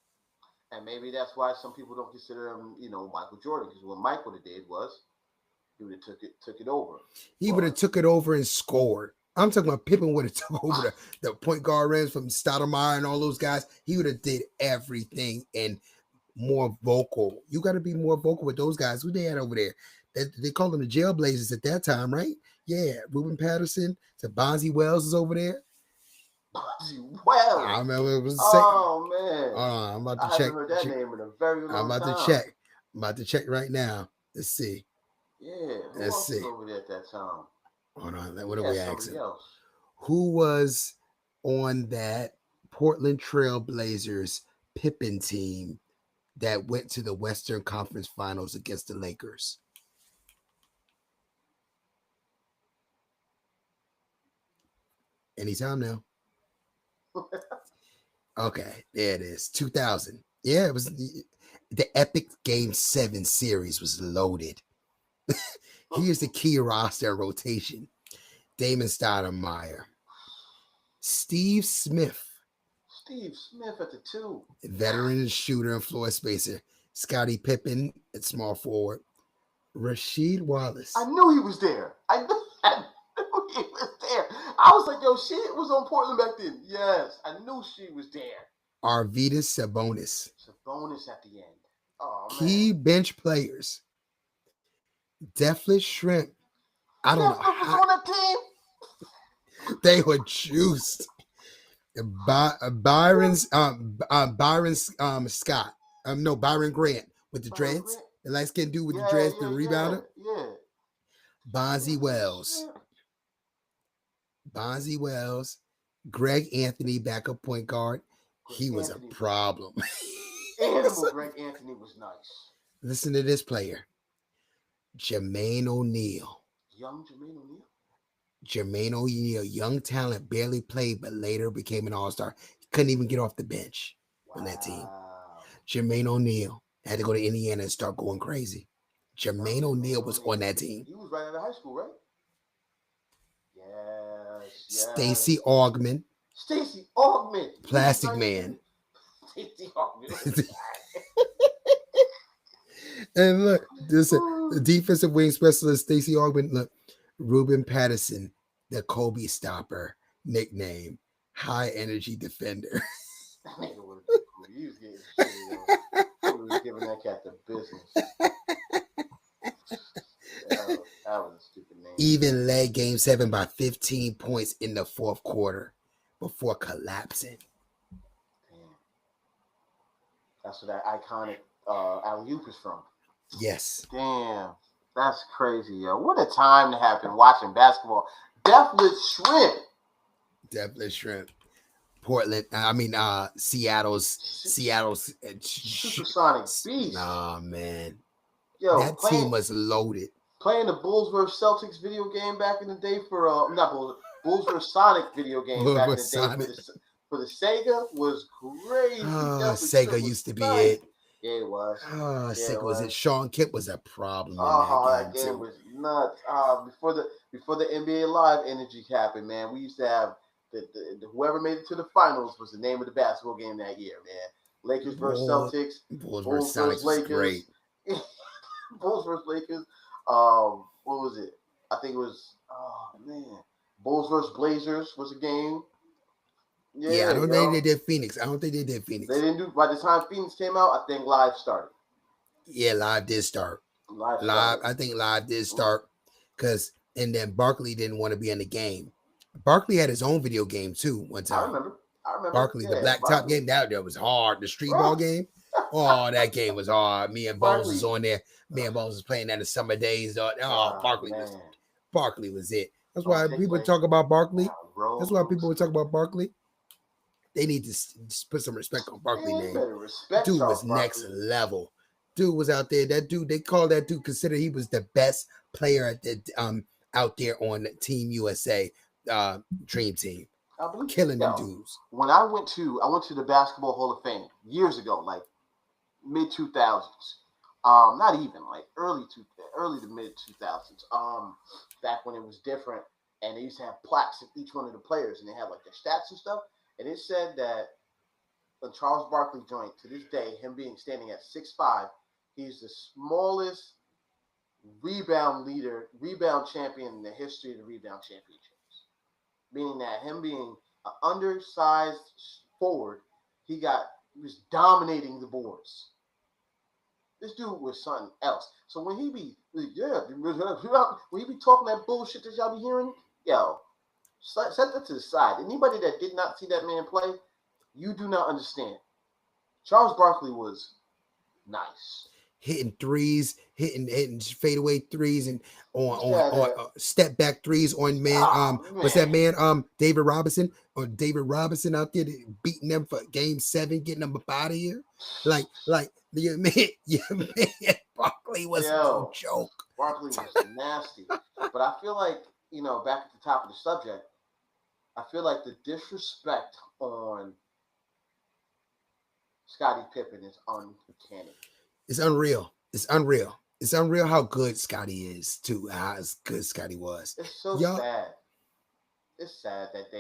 Speaker 1: And maybe that's why some people don't consider him, Michael Jordan. Because what Michael did was he would have took it over.
Speaker 2: He would have took it over and scored. I'm talking about Pippen would have took over the point guard runs from Stoudemire and all those guys. He would have did everything and more vocal. You got to be more vocal with those guys. Who they had over there? They called them the Jailblazers at that time, right? Yeah, Ruben Patterson. So Bonzi Wells is over there.
Speaker 1: Bonzi Wells.
Speaker 2: I remember it was the
Speaker 1: man.
Speaker 2: I'm about to
Speaker 1: I
Speaker 2: check.
Speaker 1: haven't heard that name in a very long time.
Speaker 2: I'm about to check right now. Let's see.
Speaker 1: Yeah. Who else was over there at that time?
Speaker 2: Hold on. What are we asking? Who was on that Portland Trail Blazers Pippen team that went to the Western Conference Finals against the Lakers? Anytime now. Okay, there it is. 2000. Yeah, it was the epic Game 7 series was loaded. Here's the key roster rotation. Damon Stoudemire. Steve Smith.
Speaker 1: Steve Smith at the 2.
Speaker 2: Veteran shooter and floor spacer. Scottie Pippen at small forward. Rasheed Wallace.
Speaker 1: I knew he was there. I knew he was there. I was like, yo, shit was on Portland back then. Yes, I knew she was there.
Speaker 2: Arvydas Sabonis.
Speaker 1: Sabonis at the end. Oh,
Speaker 2: key bench players. Deathless Shrimp. I don't know.
Speaker 1: Was on that team?
Speaker 2: They were juiced. Byron Scott. Byron Grant with the dreads. The light skinned dude with the dreads, the rebounder.
Speaker 1: Yeah.
Speaker 2: Bonzi Wells. Greg Anthony, backup point guard. He was a problem.
Speaker 1: Greg Anthony was nice.
Speaker 2: Listen to this player. Jermaine O'Neal.
Speaker 1: Young Jermaine O'Neal?
Speaker 2: Jermaine O'Neal, young talent, barely played, but later became an all-star. He couldn't even get off the bench on that team. Jermaine O'Neal had to go to Indiana and start going crazy. Jermaine O'Neal was on that team.
Speaker 1: He was right out of high school, right? Yes.
Speaker 2: Stacey Augmon. Plastic Man.
Speaker 1: Stacey Augmon.
Speaker 2: And look, the defensive wing specialist, Stacey Augmon. Look, Ruben Patterson, the Kobe stopper, nickname, high energy defender.
Speaker 1: That nigga was getting shit, he was giving that cat the business.
Speaker 2: even led Game 7 by 15 points in the fourth quarter before collapsing.
Speaker 1: Damn. That's where that iconic alley-oop is from.
Speaker 2: Yes.
Speaker 1: Damn. That's crazy, yo. What a time to have been watching basketball. Deathless Shrimp.
Speaker 2: Deathless Shrimp. Portland, Seattle's
Speaker 1: Supersonic Beast.
Speaker 2: Nah, man.
Speaker 1: Yo,
Speaker 2: that team was loaded.
Speaker 1: Playing the Bulls vs. Celtics video game back in the day for not Bulls vs. Sonic video game back in the day for the Sega was crazy.
Speaker 2: Sega used to be it.
Speaker 1: Yeah, it was.
Speaker 2: Sega was it. Sean Kipp was a problem.
Speaker 1: That game was nuts. Before the NBA Live energy happened, man, we used to have the whoever made it to the finals was the name of the basketball game that year, man. Lakers versus Celtics.
Speaker 2: Bulls versus Sonics was great.
Speaker 1: Bulls versus Lakers. What was it? I think it was. Oh man, Bulls versus Blazers was a game.
Speaker 2: Yeah, I don't think they did Phoenix. They
Speaker 1: didn't do. By the time Phoenix came out, I think Live started.
Speaker 2: Yeah, Live did start. I think Live did start because, and then Barkley didn't want to be in the game. Barkley had his own video game too one time.
Speaker 1: I remember.
Speaker 2: Barkley, the Blacktop game, that was hard. The street ball game. Oh, that game was hard. Me and Bones was on there. Me and Bones was playing that in the summer days. Barkley was it. That's why people talk about Barkley. That's why people would talk about Barkley. They need to put some respect on Barkley name. Dude was next level. Dude was out there. That dude, they call that dude, considered he was the best player at the out there on Team USA Dream Team. Killing them dudes.
Speaker 1: When I went to the Basketball Hall of Fame years ago, like mid 2000s, not even like early to mid 2000s, back when it was different, and they used to have plaques of each one of the players, and they had like their stats and stuff, and it said that the Charles Barkley joint to this day, him being standing at 6'5", he's the smallest rebound champion in the history of the rebound championships. Meaning that him being an undersized forward, he was dominating the boards. This dude was something else. So when he be talking that bullshit that y'all be hearing, yo, set that to the side. Anybody that did not see that man play, you do not understand. Charles Barkley was nice.
Speaker 2: Hitting threes, hitting fadeaway threes, and on step back threes on man. What's that man? David Robinson out there beating them for Game 7, getting them up out of here. Like your man Barkley was no joke.
Speaker 1: Barkley was nasty, but I feel like back at the top of the subject, I feel like the disrespect on Scottie Pippen is uncanny.
Speaker 2: It's unreal. It's unreal how good Scottie is too. How good Scottie was.
Speaker 1: It's so sad. It's sad that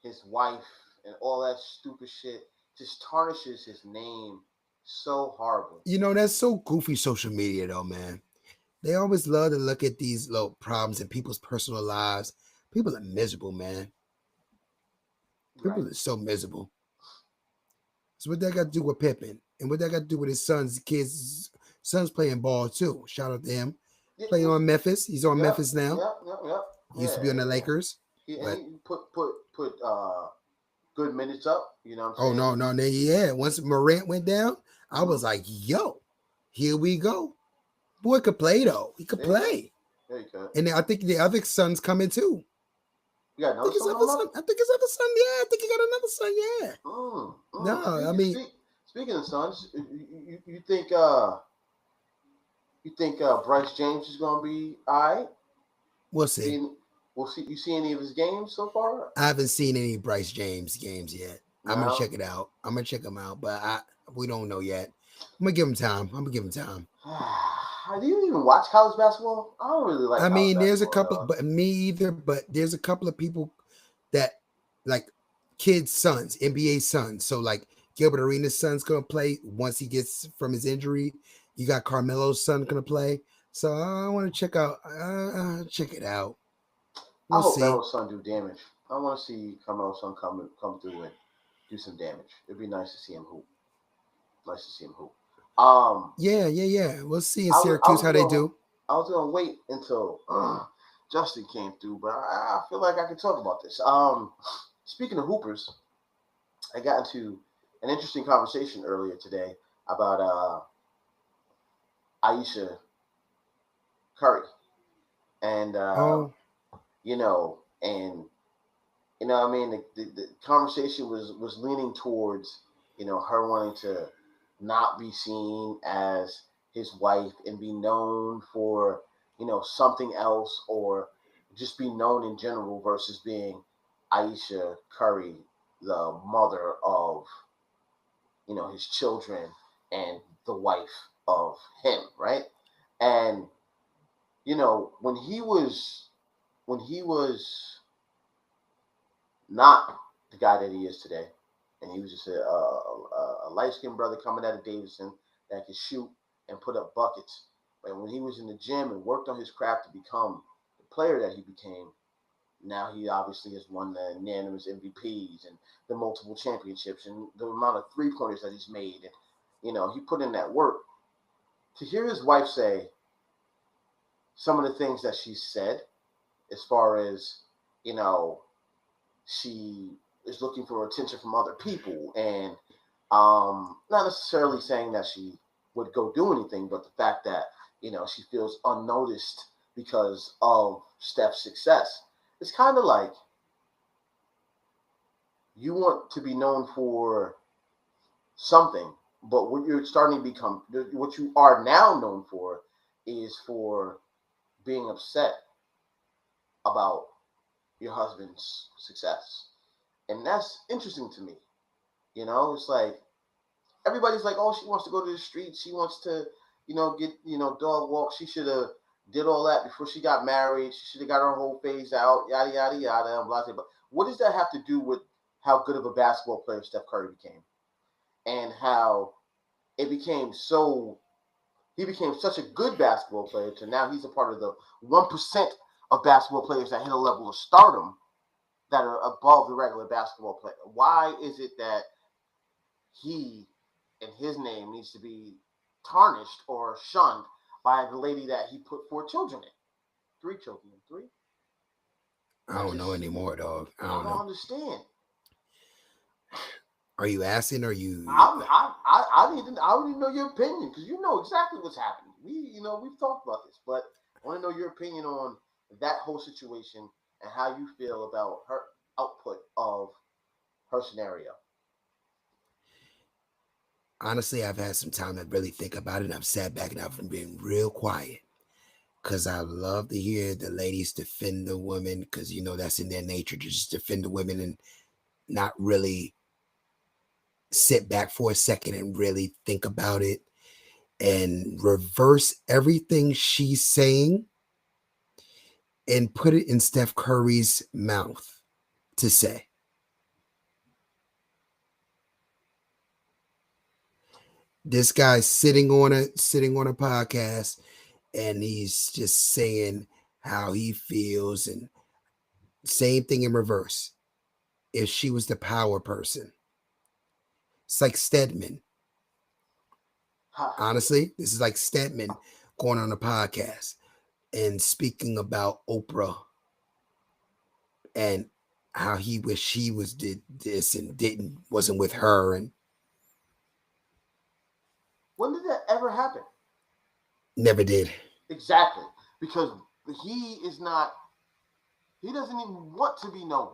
Speaker 1: his wife and all that stupid shit just tarnishes his name so horribly.
Speaker 2: That's so goofy social media though, man. They always love to look at these little problems in people's personal lives. People are miserable, man. People are so miserable. So what that got to do with Pippen? And what that got to do with his son's playing ball too. Shout out to him. Playing on Memphis. He's on Memphis now.
Speaker 1: Yep.
Speaker 2: He used to be on the Lakers.
Speaker 1: He put good minutes up. You know what I'm saying?
Speaker 2: Oh no. Yeah. Once Morant went down, I was like, yo, here we go. Boy could play though. He could play.
Speaker 1: Yeah, he could.
Speaker 2: And then I think the other son's coming too.
Speaker 1: You got another son?
Speaker 2: I think his other son. Yeah, I think he got another son. Yeah. No, I mean.
Speaker 1: Speaking of sons, you think Bryce James is gonna be all right?
Speaker 2: We'll see.
Speaker 1: We'll see. You see any of his games so far?
Speaker 2: I haven't seen any Bryce James games yet. No? I'm gonna check it out. I'm gonna check them out, but we don't know yet. I'm gonna give him time.
Speaker 1: Do you even watch college basketball? I don't really like.
Speaker 2: I mean, there's a couple, but me either. But there's a couple of people that like kids' sons, NBA sons. So like. Gilbert Arenas' son's gonna play once he gets from his injury. You got Carmelo's son gonna play. So I want to check it out.
Speaker 1: I hope Carmelo's son do damage. I want to see Carmelo's son come through and do some damage. It'd be nice to see him hoop.
Speaker 2: Yeah. We'll see in Syracuse how they do.
Speaker 1: I was gonna wait until Justin came through, but I feel like I could talk about this. Speaking of hoopers, I got into an interesting conversation earlier today about Aisha Curry, and
Speaker 2: Oh,
Speaker 1: you know, and you know, what I mean, the conversation was leaning towards, her wanting to not be seen as his wife and be known for, something else, or just be known in general versus being Aisha Curry, the mother of, his children and the wife of him, right? And, when he was not the guy that he is today, and he was just a light skinned brother coming out of Davidson that could shoot and put up buckets. But when he was in the gym and worked on his craft to become the player that he became, now he obviously has won the unanimous MVPs and the multiple championships and the amount of 3-pointers that he's made. And, he put in that work. To hear his wife say some of the things that she said, as far as, you know, she is looking for attention from other people, and not necessarily saying that she would go do anything, but the fact that she feels unnoticed because of Steph's success. It's kind of like you want to be known for something, but what you're starting to become, what you are now known for, is for being upset about your husband's success, and that's interesting to me. It's like everybody's like, oh, she wants to go to the streets. She wants to, get, dog walk. She should have did all that before she got married. She should have got her whole phase out, yada, yada, yada, and blah, blah, blah. What does that have to do with how good of a basketball player Steph Curry became? And how it became he became such a good basketball player to now he's a part of the 1% of basketball players that hit a level of stardom that are above the regular basketball player. Why is it that he and his name needs to be tarnished or shunned by the lady that he put 4 children in? 3 children in. Three?
Speaker 2: I
Speaker 1: I
Speaker 2: don't know
Speaker 1: just,
Speaker 2: anymore, dog. I
Speaker 1: I
Speaker 2: don't
Speaker 1: don't
Speaker 2: know.
Speaker 1: understand.
Speaker 2: Are you asking? Or you?
Speaker 1: I need to, I need to know your opinion because you know exactly what's happening. We've talked about this, but I want to know your opinion on that whole situation and how you feel about her output of her scenario.
Speaker 2: Honestly, I've had some time to really think about it. And I've sat back and I've been real quiet because I love to hear the ladies defend the women because that's in their nature to just defend the women and not really sit back for a second and really think about it and reverse everything she's saying and put it in Steph Curry's mouth to say. This guy's sitting on a podcast and he's just saying how he feels, and same thing in reverse. If she was the power person, it's like Stedman. Honestly, this is like Stedman going on a podcast and speaking about Oprah and how he wished he was did this and wasn't with her, and
Speaker 1: When did that ever happen?
Speaker 2: never did.
Speaker 1: Exactly, because he is not. He doesn't even want to be known.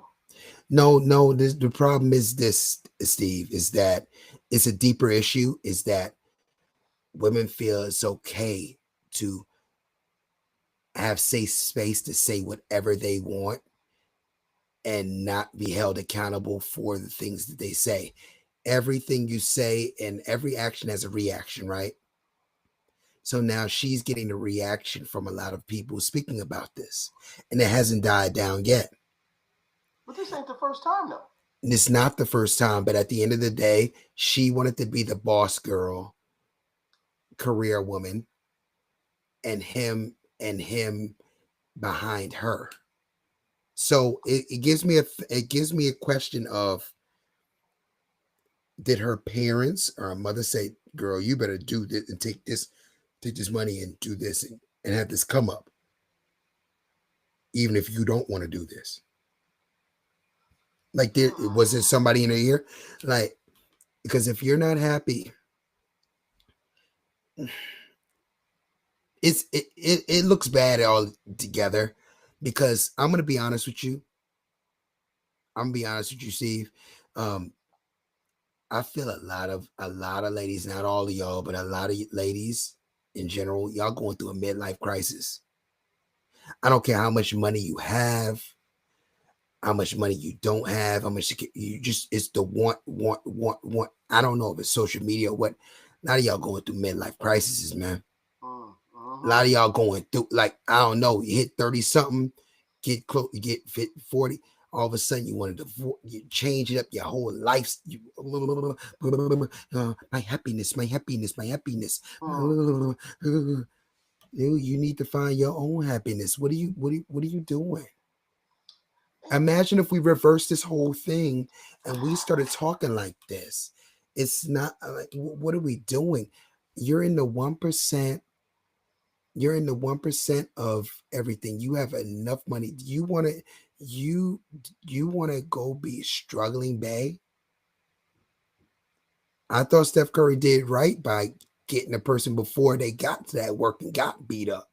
Speaker 2: No. The problem is this, Steve, is that it's a deeper issue. Is that women feel it's okay to have safe space to say whatever they want and not be held accountable for the things that they say. Everything you say and every action has a reaction, right? So now she's getting a reaction from a lot of people speaking about this, and it hasn't died down yet.
Speaker 1: But this ain't the first time though.
Speaker 2: And it's not the first time, but at the end of the day, she wanted to be the boss girl, career woman, and him behind her. So it gives me a question of, did her parents or her mother say, "Girl, you better do this and take this money and do this," and have this come up, even if you don't want to do this. Like, there was there somebody in her ear? Like, because if you're not happy, it looks bad all together. Because I'm gonna be honest with you. I'm gonna be honest with you, Steve. Um, I feel a lot of ladies, not all of y'all, but a lot of ladies in general, y'all going through a midlife crisis. I don't care how much money you have, how much money you don't have, how much you just, it's the want. I don't know if it's social media or what. A lot of y'all going through midlife crises, man. A lot of y'all going through, like, I don't know, you hit 30 something, get close, you get 40, all of a sudden you want to you change it up your whole life. My happiness, my happiness, my happiness. You need to find your own happiness. What are you doing? Imagine if we reverse this whole thing and we started talking like this. It's not like, what are we doing? You're in the 1%. You're in the 1% of everything. You have enough money. You want to go be struggling bay? I thought Steph Curry did right by getting a person before they got to that work and got beat up.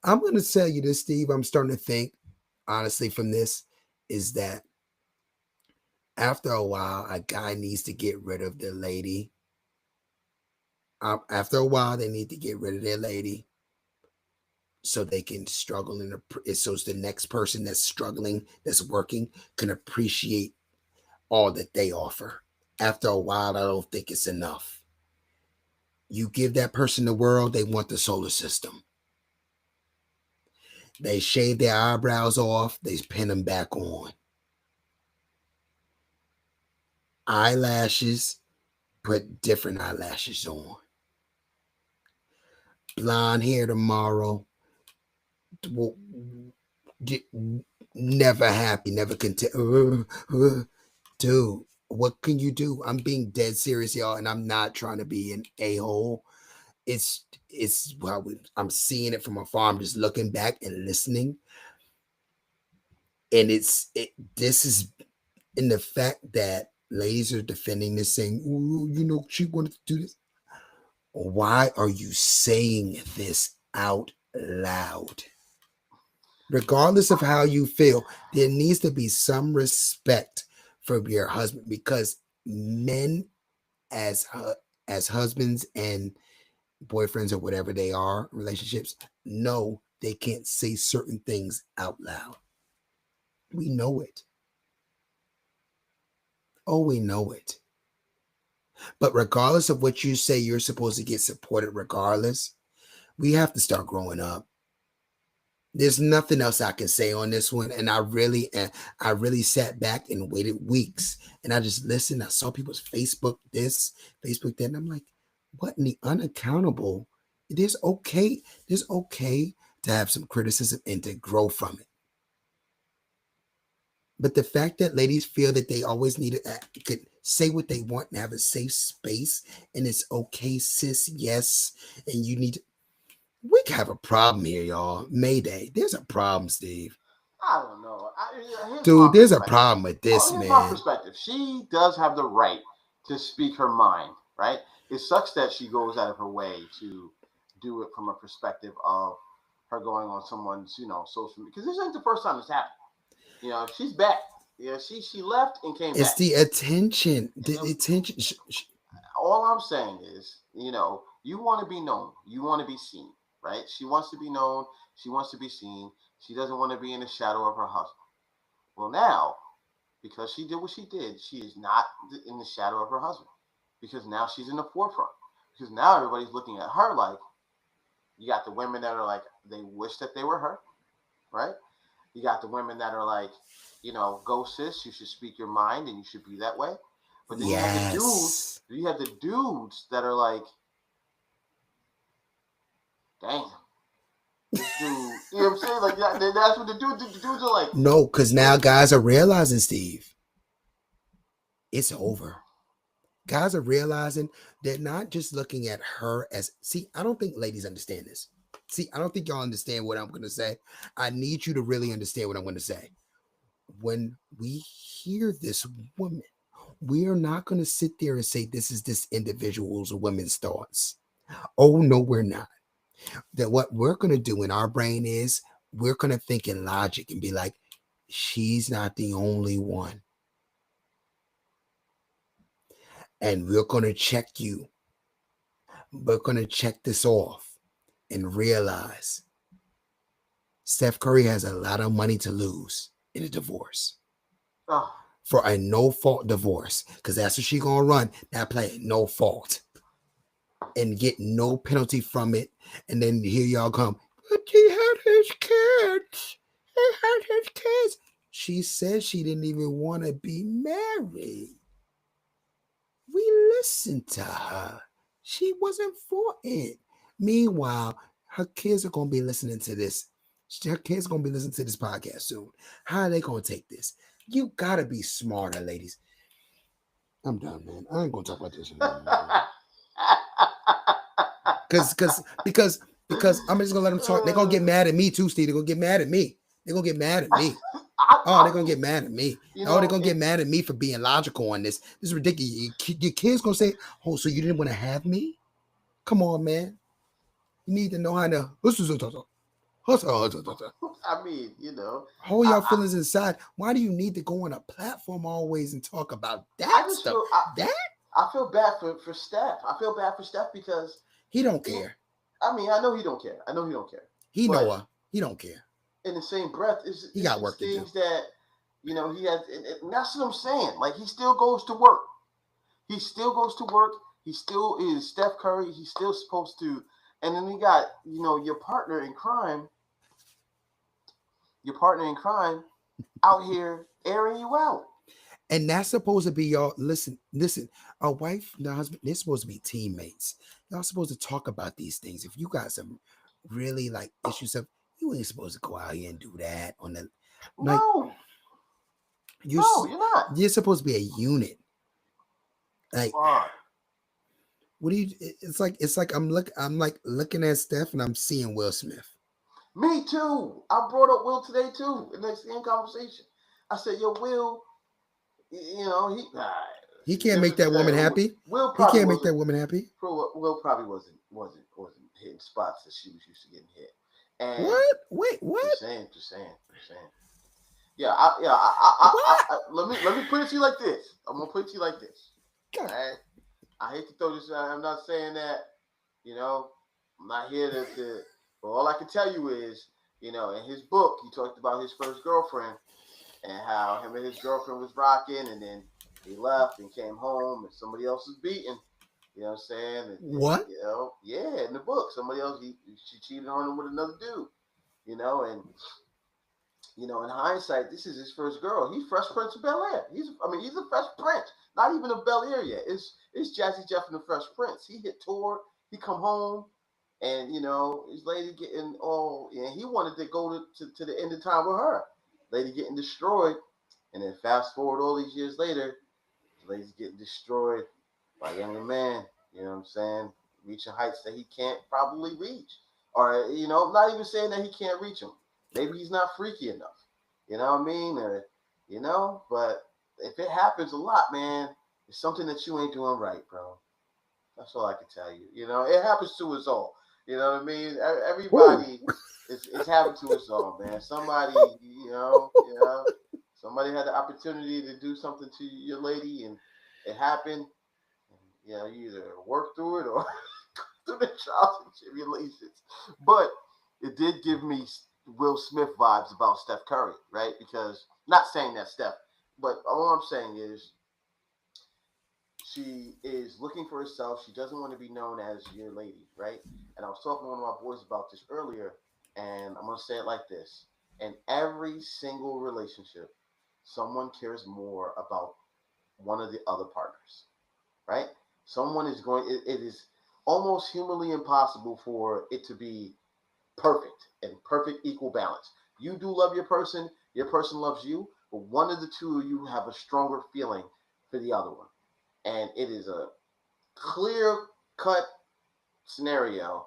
Speaker 2: I'm going to tell you this, Steve. I'm starting to think, honestly, from this, is that after a while, a guy needs to get rid of their lady. After a while, they need to get rid of their lady so they can struggle so the next person that's struggling, that's working, can appreciate all that they offer. After a while, I don't think it's enough. You give that person the world, they want the solar system. They shave their eyebrows off, they pin them back on. Eyelashes, put different eyelashes on. Blonde hair tomorrow, never happy, never content. Dude, what can you do? I'm being dead serious, y'all, and I'm not trying to be an a-hole. It's well, I'm seeing it from afar. I'm just looking back and listening, and this is in the fact that ladies are defending this, saying, "Ooh, she wanted to do this." Why are you saying this out loud? Regardless of how you feel, there needs to be some respect for your husband, because men, as husbands and boyfriends or whatever they are, relationships, know they can't say certain things out loud. We know it. Oh, we know it. But regardless of what you say, you're supposed to get supported regardless. We have to start growing up. There's nothing else I can say on this one. And I really sat back and waited weeks. And I just listened. I saw people's Facebook this, Facebook that. And I'm like, what in the unaccountable? It is okay. It's okay to have some criticism and to grow from it. But the fact that ladies feel that they always need to could say what they want and have a safe space, and it's okay, sis, yes, and you need to, we have a problem here, y'all. Mayday. There's a problem, Steve.
Speaker 1: I don't know.
Speaker 2: Dude, there's a problem with this,
Speaker 1: man.
Speaker 2: Man.
Speaker 1: My perspective. She does have the right to speak her mind, right? It sucks that she goes out of her way to do it from a perspective of her going on someone's, social media. Because this ain't the first time it's happened. She's back. Yeah, she left and came back.
Speaker 2: It's the attention. Attention.
Speaker 1: All I'm saying is, you want to be known. You want to be seen, right? She wants to be known. She wants to be seen. She doesn't want to be in the shadow of her husband. Well, now, because she did what she did, she is not in the shadow of her husband. Because now she's in the forefront. Because now everybody's looking at her like, you got the women that are like, they wish that they were her, right? You got the women that are like, go sis, you should speak your mind and you should be that way. But then you have the dudes that are like, damn. This dude, you know what I'm saying? Like that's what the dudes are like.
Speaker 2: No, because now guys are realizing, Steve, it's over. Guys are realizing they're not just looking at her as, see, I don't think ladies understand this. see, I don't think y'all understand what I'm gonna say. I need you to really understand what I'm gonna say. When we hear this woman, we are not gonna sit there and say this is this individual's woman's thoughts. Oh no, we're not. That what we're gonna do in our brain is we're gonna think in logic and be like, she's not the only one. And we're gonna check you. We're gonna check this off and realize Steph Curry has a lot of money to lose in a divorce.
Speaker 1: Oh,
Speaker 2: For a no-fault divorce. Because that's what she gonna run. That play, no fault. And get no penalty from it. And then here y'all come. But he had his kids. He had his kids. She said she didn't even want to be married. We listened to her. She wasn't for it. Meanwhile, her kids are gonna be listening to this. Her kids are gonna be listening to this podcast soon. How are they gonna take this? You gotta be smarter, ladies. I'm done, man. I ain't gonna talk about this anymore. Because I'm just gonna let them talk. They're gonna get mad at me too, Steve. They're gonna get mad at me. They're gonna get mad at me. Oh, they're gonna get mad at me. They're gonna get mad at me for being logical on this. This is ridiculous. Your kids gonna say, "Oh, so you didn't want to have me?" Come on, man. You need to know how to.
Speaker 1: I mean,
Speaker 2: Hold your feelings inside. Why do you need to go on a platform always and talk about that stuff?
Speaker 1: I feel bad for Steph. I feel bad for Steph because
Speaker 2: he don't care.
Speaker 1: I mean, I know he don't care.
Speaker 2: He know her. He don't care.
Speaker 1: In the same breath,
Speaker 2: he got work to do.
Speaker 1: Things that he has, and that's what I'm saying. Like, he still goes to work. He still goes to work. He still is Steph Curry. He's still supposed to. And then you got your partner in crime. Your partner in crime out here airing you out.
Speaker 2: And that's supposed to be y'all. Listen. A wife and a husband, they're supposed to be teammates. Y'all supposed to talk about these things. If you got some really like issues of, you ain't supposed to go out here and do that on the. Like,
Speaker 1: no, you're not.
Speaker 2: You're supposed to be a unit. Like, what do you? It's like I'm looking at Steph and I'm seeing Will Smith.
Speaker 1: Me too. I brought up Will today too in the same conversation. I said, "Yo, Will,
Speaker 2: he can't make that woman happy.
Speaker 1: Will
Speaker 2: he can't make that woman happy.
Speaker 1: Will probably wasn't hitting spots that she was used to getting hit. And
Speaker 2: what? Wait, what?
Speaker 1: Just saying. Yeah, let me put it to you like this. I'm gonna put it to you like this. Right? I hate to throw this out. I'm not saying that. I'm not here to. But all I can tell you is, in his book, he talked about his first girlfriend and how him and his girlfriend was rocking, and then he left and came home and somebody else was beaten. You know what I'm saying?
Speaker 2: What?
Speaker 1: Yeah, in the book, somebody else, she cheated on him with another dude. And in hindsight, this is his first girl. He's Fresh Prince of Bel-Air. He's a Fresh Prince. Not even a Bel-Air yet. It's Jazzy Jeff and the Fresh Prince. He hit tour. He come home. And, his lady getting he wanted to go to the end of time with her. Lady getting destroyed. And then fast forward all these years later, the lady's getting destroyed by a younger man. You know what I'm saying? Reaching heights that he can't probably reach. Or, not even saying that he can't reach them. Maybe he's not freaky enough. You know what I mean? Or, but if it happens a lot, man, it's something that you ain't doing right, bro. That's all I can tell you. It happens to us all. You know what I mean? Everybody it's happened to us all, man. Somebody, somebody had the opportunity to do something to your lady and it happened. And, you either work through it or through the trials and tribulations. But it did give me Will Smith vibes about Steph Curry, right? Because, not saying that Steph, but all I'm saying is, she is looking for herself. She doesn't want to be known as your lady, right? And I was talking to one of my boys about this earlier, and I'm going to say it like this. In every single relationship, someone cares more about one of the other partners, right? Someone is it is almost humanly impossible for it to be perfect and perfect equal balance. You do love your person loves you, but one of the two of you have a stronger feeling for the other one. And it is a clear-cut scenario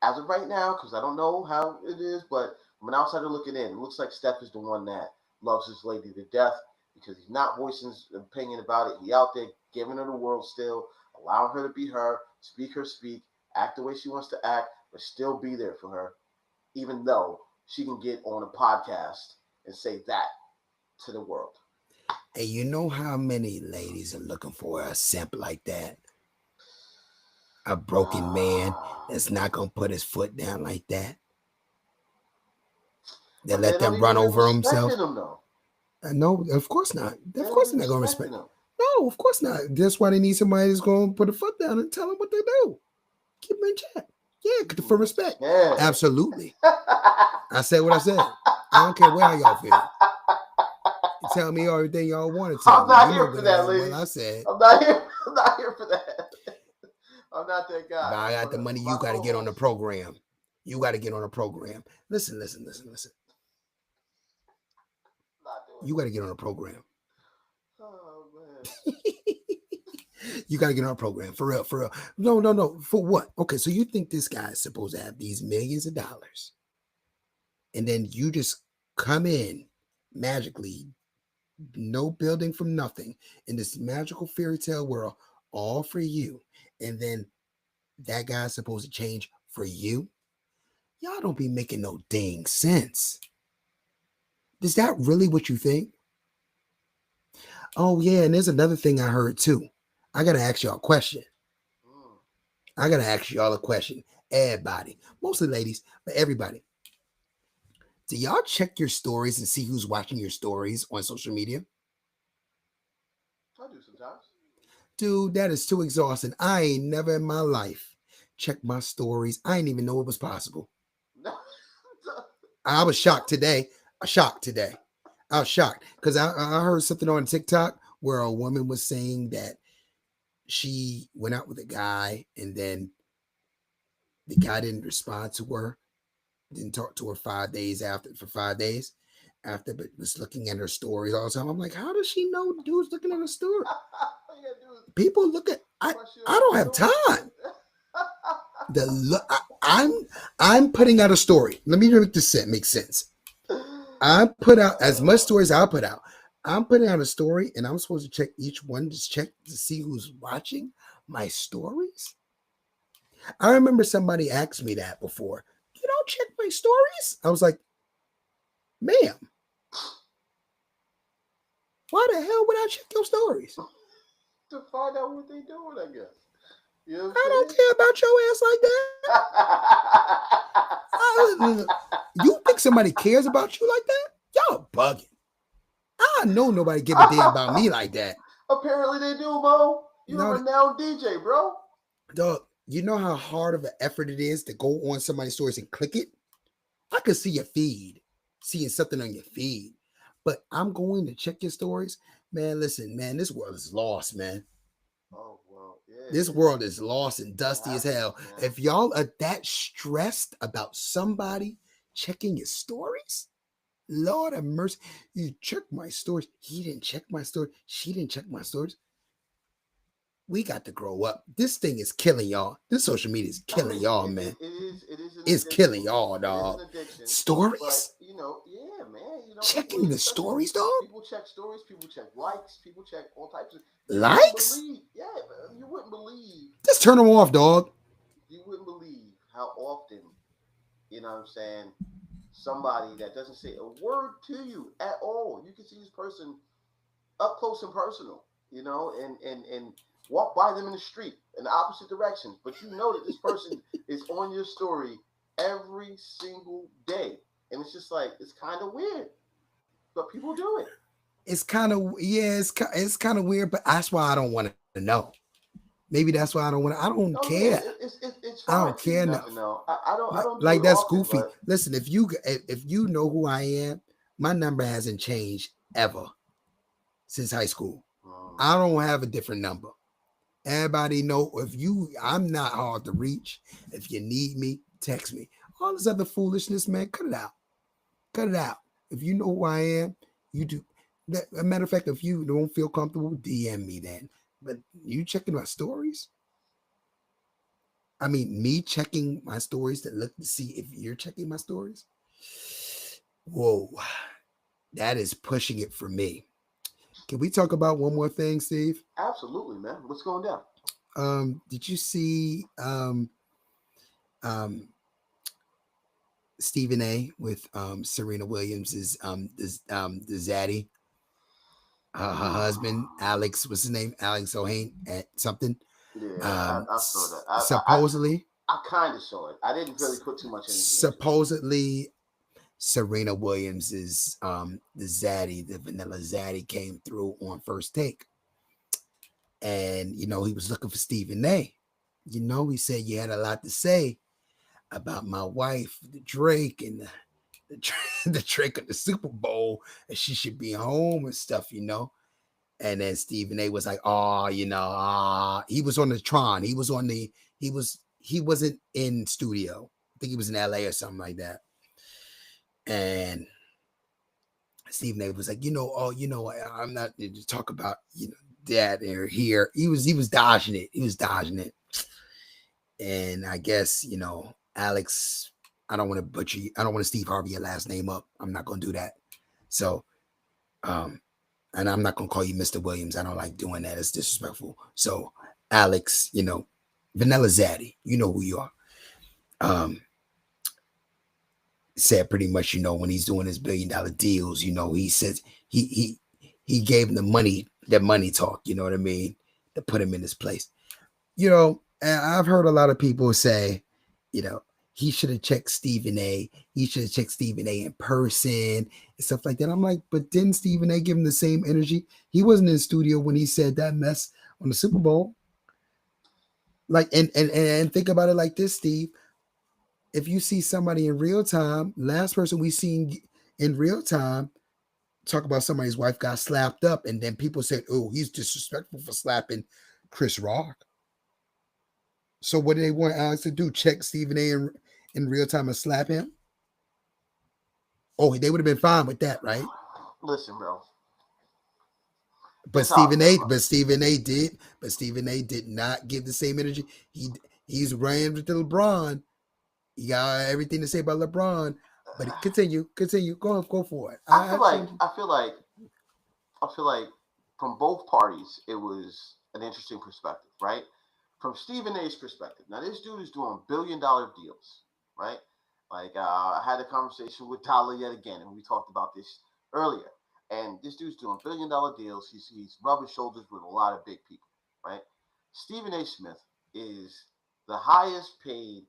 Speaker 1: as of right now, because I don't know how it is, but from an outsider looking in, it looks like Steph is the one that loves his lady to death because he's not voicing his opinion about it. He out there giving her the world still, allowing her to be her, speak her speak, act the way she wants to act, but still be there for her, even though she can get on a podcast and say that to the world.
Speaker 2: And you know how many ladies are looking for a simp like that? A broken man that's not gonna put his foot down like that. That
Speaker 1: But they
Speaker 2: let
Speaker 1: don't
Speaker 2: them
Speaker 1: even
Speaker 2: run
Speaker 1: be
Speaker 2: over
Speaker 1: respecting
Speaker 2: himself.
Speaker 1: him though.
Speaker 2: No, of course not.
Speaker 1: They
Speaker 2: Of
Speaker 1: don't
Speaker 2: course
Speaker 1: be
Speaker 2: they're not gonna
Speaker 1: respecting
Speaker 2: respect.
Speaker 1: him.
Speaker 2: No, of course not. That's why they need somebody that's gonna put a foot down and tell them what they do. Keep them in check. Yeah, for respect.
Speaker 1: Yeah.
Speaker 2: Absolutely. I said what I said. I don't care how y'all feel. You tell me everything y'all want to tell
Speaker 1: I'm
Speaker 2: me.
Speaker 1: not
Speaker 2: You
Speaker 1: here
Speaker 2: know
Speaker 1: for
Speaker 2: what
Speaker 1: that, ladies.
Speaker 2: I said.
Speaker 1: I'm not here. I'm not here for that. I'm not that guy.
Speaker 2: But I got the money. You got to get on the program. You got to get on a program. Listen. You got to get on a program.
Speaker 1: Oh man.
Speaker 2: You got to get on a program for real. For real. No. For what? Okay, so you think this guy is supposed to have these millions of dollars, and then you just come in magically, no building from nothing, in this magical fairy tale world, all for you, and then that guy's supposed to change for you? Y'all don't be making no dang sense. Is that really what you think? Oh, yeah, and there's another thing I heard too. I got to ask y'all a question. I got to ask y'all a question. Everybody, mostly ladies, but everybody. Do y'all check your stories and see who's watching your stories on social media?
Speaker 1: I do sometimes.
Speaker 2: Dude, that is too exhausting. I ain't never in my life checked my stories. I didn't even know it was possible. I was shocked today. I was shocked because I heard something on TikTok where a woman was saying that she went out with a guy and then the guy didn't respond to her, didn't talk to her 5 days after, but was looking at her stories all the time. I'm like, how does she know the dude's looking at her story? People look at I don't have time. I'm putting out a story. Let me make this make sense. I put out as much stories I'll put out. I'm putting out a story and I'm supposed to check each one, just check to see who's watching my stories. I remember somebody asked me that before. You don't check my stories? I was like, ma'am, why the hell would I check your stories?
Speaker 1: To find out what they doing, I guess. You know
Speaker 2: I don't care about your ass like that. You think somebody cares about you like that? Y'all bugging. I know nobody give a damn about me like that.
Speaker 1: Apparently they do, Mo. You're a renowned DJ, bro.
Speaker 2: Dog, you know how hard of an effort it is to go on somebody's stories and click it? I could see your feed, seeing something on your feed. But I'm going to check your stories. Man, listen, man, this world is lost, man.
Speaker 1: Oh, well, yeah.
Speaker 2: This world is lost and dusty as hell. Man. If y'all are that stressed about somebody checking your stories, Lord have mercy. You check my stories. He didn't check my story. She didn't check my stories. We got to grow up. This thing is killing y'all. This social media is killing y'all, man.
Speaker 1: It is
Speaker 2: it's killing y'all, dog. Stories?
Speaker 1: But, yeah, man.
Speaker 2: Checking the stories, dog?
Speaker 1: People check stories. People check likes. People check all types of...
Speaker 2: Likes?
Speaker 1: You wouldn't believe.
Speaker 2: Just turn them off, dog.
Speaker 1: You wouldn't believe how often, you know what I'm saying, somebody that doesn't say a word to you at all, you can see this person up close and personal, and walk by them in the street in the opposite direction, but you know that this person is on your story every single day, and it's just like, it's kind of weird, but people do it.
Speaker 2: It's kind of it's kind of weird, but that's why I don't want to know. Maybe that's why I don't want to. I don't care.
Speaker 1: Yeah, it's fine.
Speaker 2: I don't care enough.
Speaker 1: I don't
Speaker 2: like that's
Speaker 1: often,
Speaker 2: goofy.
Speaker 1: But...
Speaker 2: Listen, if you know who I am, my number hasn't changed ever since high school. I don't have a different number. Everybody know I'm not hard to reach. If you need me, text me. All this other foolishness, man, cut it out. Cut it out. If you know who I am, you do. As a matter of fact, if you don't feel comfortable, DM me then. But you checking my stories? I mean, me checking my stories to look to see if you're checking my stories. Whoa, that is pushing it for me. Can we talk about one more thing, Steve?
Speaker 1: Absolutely, man. What's going down?
Speaker 2: Did you see um Stephen A with Serena Williams's the zaddy, her husband Alex, what's his name? Alex O'Hain at something.
Speaker 1: Yeah, I saw that.
Speaker 2: Supposedly,
Speaker 1: I kind of saw it. I didn't really put too much energy into it.
Speaker 2: supposedly Serena Williams's the zaddy, the vanilla zaddy came through on first take, and he was looking for Stephen A. He said you had a lot to say about my wife, the Drake, and the Drake of the Super Bowl, and she should be home and stuff. And then Stephen A was like, oh, he was on the Tron. He wasn't in studio. I think he was in LA or something like that. And Stephen A was like, I'm not to talk about, that or here. He was dodging it. He was dodging it. And I guess, Alex, I don't want to butcher you. I don't want to Steve Harvey your last name up. I'm not going to do that. So, and I'm not going to call you Mr. Williams. I don't like doing that. It's disrespectful. So, Alex, Vanilla Zaddy, you know who you are. Said pretty much, when he's doing his $1 billion deals, he says he gave him that money talk, you know what I mean, to put him in his place. And I've heard a lot of people say, he should have checked Stephen A. He should have checked Stephen A in person and stuff like that. I'm like, but didn't Stephen A give him the same energy? He wasn't in studio when he said that mess on the Super Bowl. Like, and think about it like this, Steve. If you see somebody in real time, last person we seen in real time talk about somebody's wife got slapped up, and then people said, oh, he's disrespectful for slapping Chris Rock. So what do they want Alex to do? Check Stephen A in real time and slap him? Oh, they would have been fine with that, right?
Speaker 1: Listen, bro.
Speaker 2: But Stephen A did not give the same energy. He's ran with the LeBron. He got everything to say about LeBron. But continue. Go for it.
Speaker 1: I feel like from both parties, it was an interesting perspective, right? From Stephen A's perspective, now this dude is doing $1 billion deals, right? Like I had a conversation with Tyler yet again, and we talked about this earlier. And this dude's doing $1 billion deals. He's rubbing shoulders with a lot of big people, right? Stephen A. Smith is the highest paid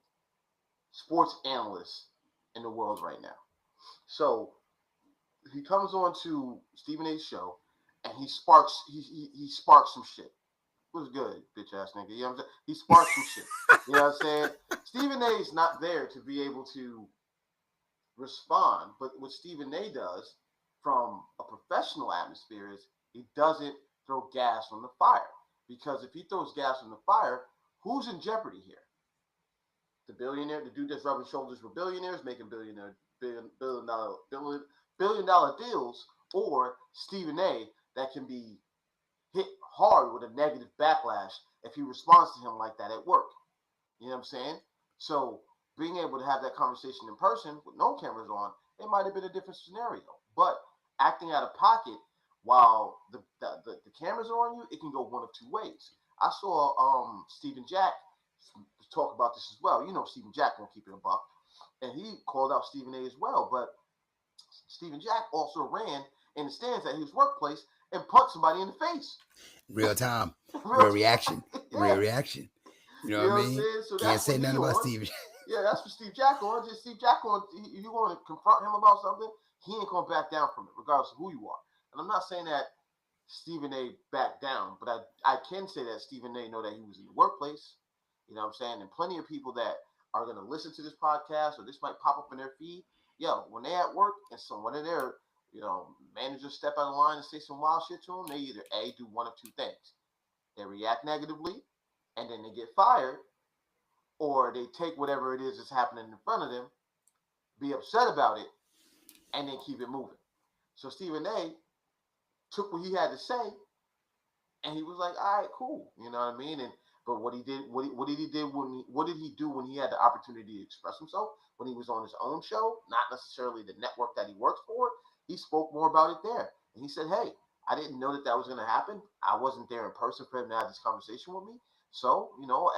Speaker 1: sports analyst in the world right now. So he comes on to Stephen A's show, and he sparks some shit. Was good, bitch ass nigga. You know what I'm saying? He sparks some shit. You know what I'm saying? Stephen A is not there to be able to respond, but what Stephen A does from a professional atmosphere is he doesn't throw gas on the fire. Because if he throws gas on the fire, who's in jeopardy here? The billionaire, the dude that's rubbing shoulders with billionaires, making billion dollar deals, or Stephen A that can be hit hard with a negative backlash if he responds to him like that at work. You know what I'm saying? So being able to have that conversation in person with no cameras on, it might have been a different scenario. But acting out of pocket while the cameras are on you, it can go one of two ways. I saw Stephen Jack talk about this as well. Stephen Jack won't keep it a buck, and he called out Stephen A as well. But Stephen Jack also ran in the stands at his workplace and punched somebody in the face.
Speaker 2: Real time. Real reaction.
Speaker 1: Yeah.
Speaker 2: Real reaction. You know what I mean?
Speaker 1: So
Speaker 2: can't say nothing about Steve.
Speaker 1: Yeah, that's what Steve Jack on. Just Steve Jack on. You want to confront him about something, he ain't gonna back down from it, regardless of who you are. And I'm not saying that Stephen A backed down, but I can say that Stephen A know that he was in the workplace. You know what I'm saying? And plenty of people that are gonna listen to this podcast or this might pop up in their feed. Yo, when they at work and one of their managers step out of line and say some wild shit to them, they either A, do one of two things. They react negatively and then they get fired, or they take whatever it is that's happening in front of them, be upset about it, and then keep it moving. So Stephen A took what he had to say, and he was like, all right, cool. You know what I mean? But what did he do when he had the opportunity to express himself? When he was on his own show, not necessarily the network that he works for, he spoke more about it there. And he said, "Hey, I didn't know that was going to happen. I wasn't there in person for him to have this conversation with me. So,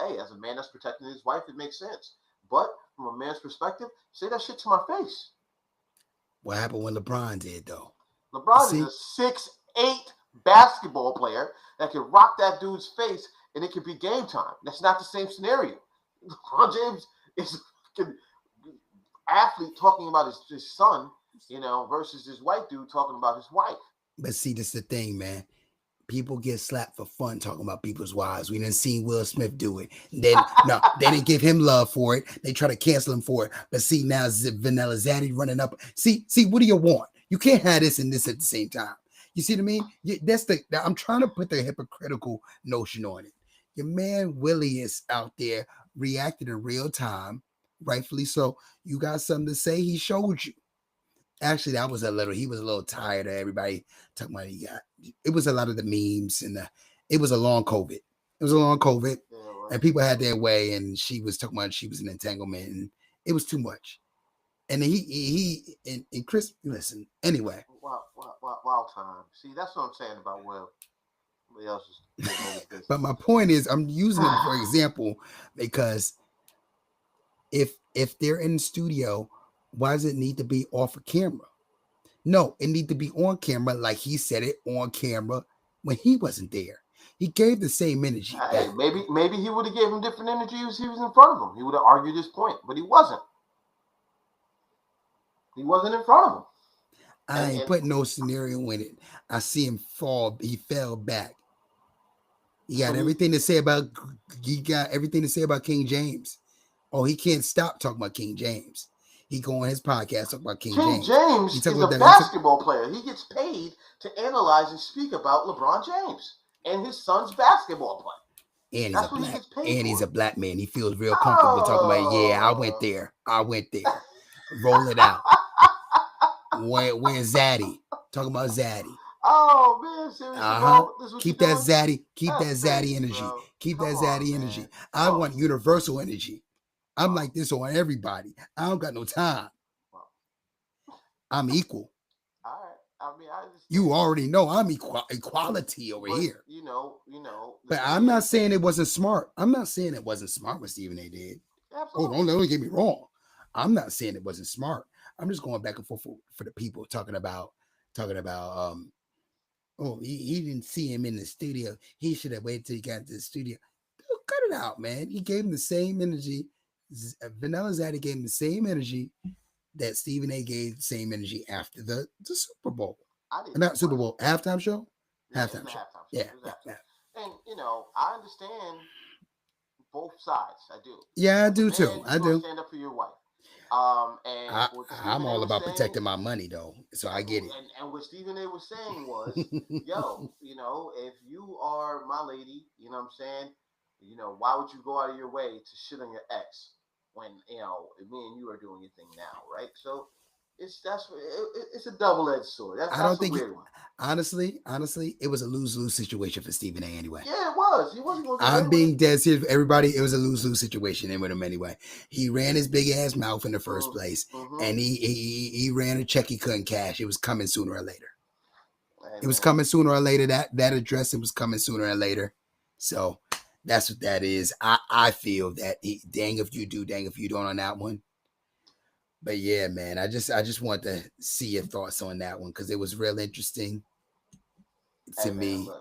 Speaker 1: hey, as a man that's protecting his wife, it makes sense. But from a man's perspective, say that shit to my face."
Speaker 2: What happened when LeBron did, though?
Speaker 1: LeBron is a 6'8" basketball player that can rock that dude's face and it could be game time. That's not the same scenario. LeBron James is an athlete talking about his son, versus this white dude talking about his wife.
Speaker 2: But see, this is the thing, man. People get slapped for fun talking about people's wives. We didn't see Will Smith do it. Then no, they didn't give him love for it. They try to cancel him for it. But see, now Vanilla Zaddy running up. See, what do you want? You can't have this and this at the same time. You see what I mean? I'm trying to put the hypocritical notion on it. Your man Willie is out there reacting in real time, rightfully so. You got something to say, he showed you. Actually, he was a little tired of everybody talking about it was a lot of the memes and it was a long COVID. It was a long COVID, and people had their way, and she was talking about she was an entanglement, and it was too much. And he and Chris, listen, anyway.
Speaker 1: Wild time. See, that's what I'm saying about Will. Somebody else is
Speaker 2: But my point is, I'm using it for example because if they're in the studio, why does it need to be off of camera? No, it need to be on camera, like he said it on camera when he wasn't there. He gave the same energy.
Speaker 1: Hey, maybe he would have gave him different energy if he was in front of him. He would have argued his point, but he wasn't. He wasn't in front of him.
Speaker 2: I ain't put no scenario in it. I see him fall. He fell back. He got everything to say about King James. Oh, he can't stop talking about King James. He go on his podcast talk about King James.
Speaker 1: James is a basketball player. He gets paid to analyze and speak about LeBron James and his son's basketball play.
Speaker 2: And he's a black man. He feels real comfortable talking about, yeah, I went there. Roll it out. Where's Zaddy? Talking about Zaddy.
Speaker 1: Oh man, seriously,
Speaker 2: Keep that Zaddy energy. Bro. Keep that Zaddy energy. I want universal energy. I'm like this on everybody. I don't got no time. I'm equal.
Speaker 1: All right. I mean,
Speaker 2: you already know I'm equality over here.
Speaker 1: You know.
Speaker 2: But I'm not saying it wasn't smart. I'm not saying it wasn't smart what Stephen A. did.
Speaker 1: Absolutely.
Speaker 2: Oh, don't get me wrong. I'm not saying it wasn't smart. I'm just going back and forth for the people talking about. He didn't see him in the studio. He should have waited till he got to the studio. Cut it out, man. He gave him the same energy. Vanilla Zaddy gave him the same energy that Stephen A. gave the same energy after the Super Bowl. Not Super Bowl, halftime show? Halftime show. Yeah.
Speaker 1: And, I understand both sides. I do.
Speaker 2: Yeah, I do too. I do.
Speaker 1: Stand up for your wife.
Speaker 2: I'm all about protecting my money, though, so I get it.
Speaker 1: And what Stephen A. was saying was, if you are my lady, you know what I'm saying, why would you go out of your way to shit on your ex when, me and you are doing your thing now, right? So it's a double-edged sword. That's a weird one.
Speaker 2: Honestly, it was a lose-lose situation for Stephen A. anyway.
Speaker 1: Yeah, it was. He wasn't going to.
Speaker 2: I'm being dead serious for everybody. It was a lose-lose situation with him anyway. He ran his big ass mouth in the first place, and he ran a check he couldn't cash. It was coming sooner or later. It was coming sooner or later. That address, it was coming sooner or later. So that's what that is. I feel that dang if you do, dang if you don't on that one. But yeah, man, I just want to see your thoughts on that one because it was real interesting to me.
Speaker 1: Man,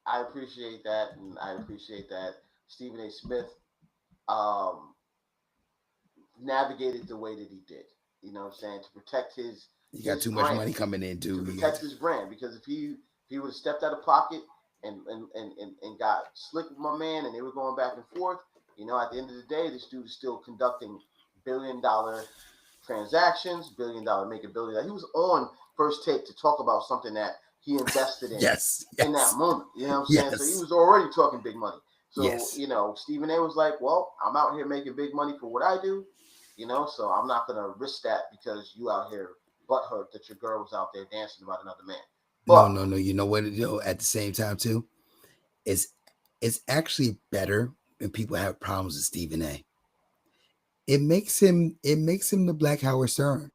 Speaker 1: I appreciate that, and I appreciate that Stephen A. Smith navigated the way that he did. You know what I'm saying? To protect his.
Speaker 2: You got too much money coming in, dude.
Speaker 1: To protect his brand, because if he would have stepped out of pocket and got slick with my man, and they were going back and forth, at the end of the day, this dude is still conducting billion-dollar transactions, making billion. He was on First Take to talk about something that he invested in in that moment. You know what I'm saying? So he was already talking big money. So, Stephen A. was like, well, I'm out here making big money for what I do, so I'm not going to risk that because you out here butthurt that your girl was out there dancing about another man.
Speaker 2: But, no. You know what? At the same time, too, it's it's actually better when people have problems with Stephen A. It makes him the Black Howard Stern.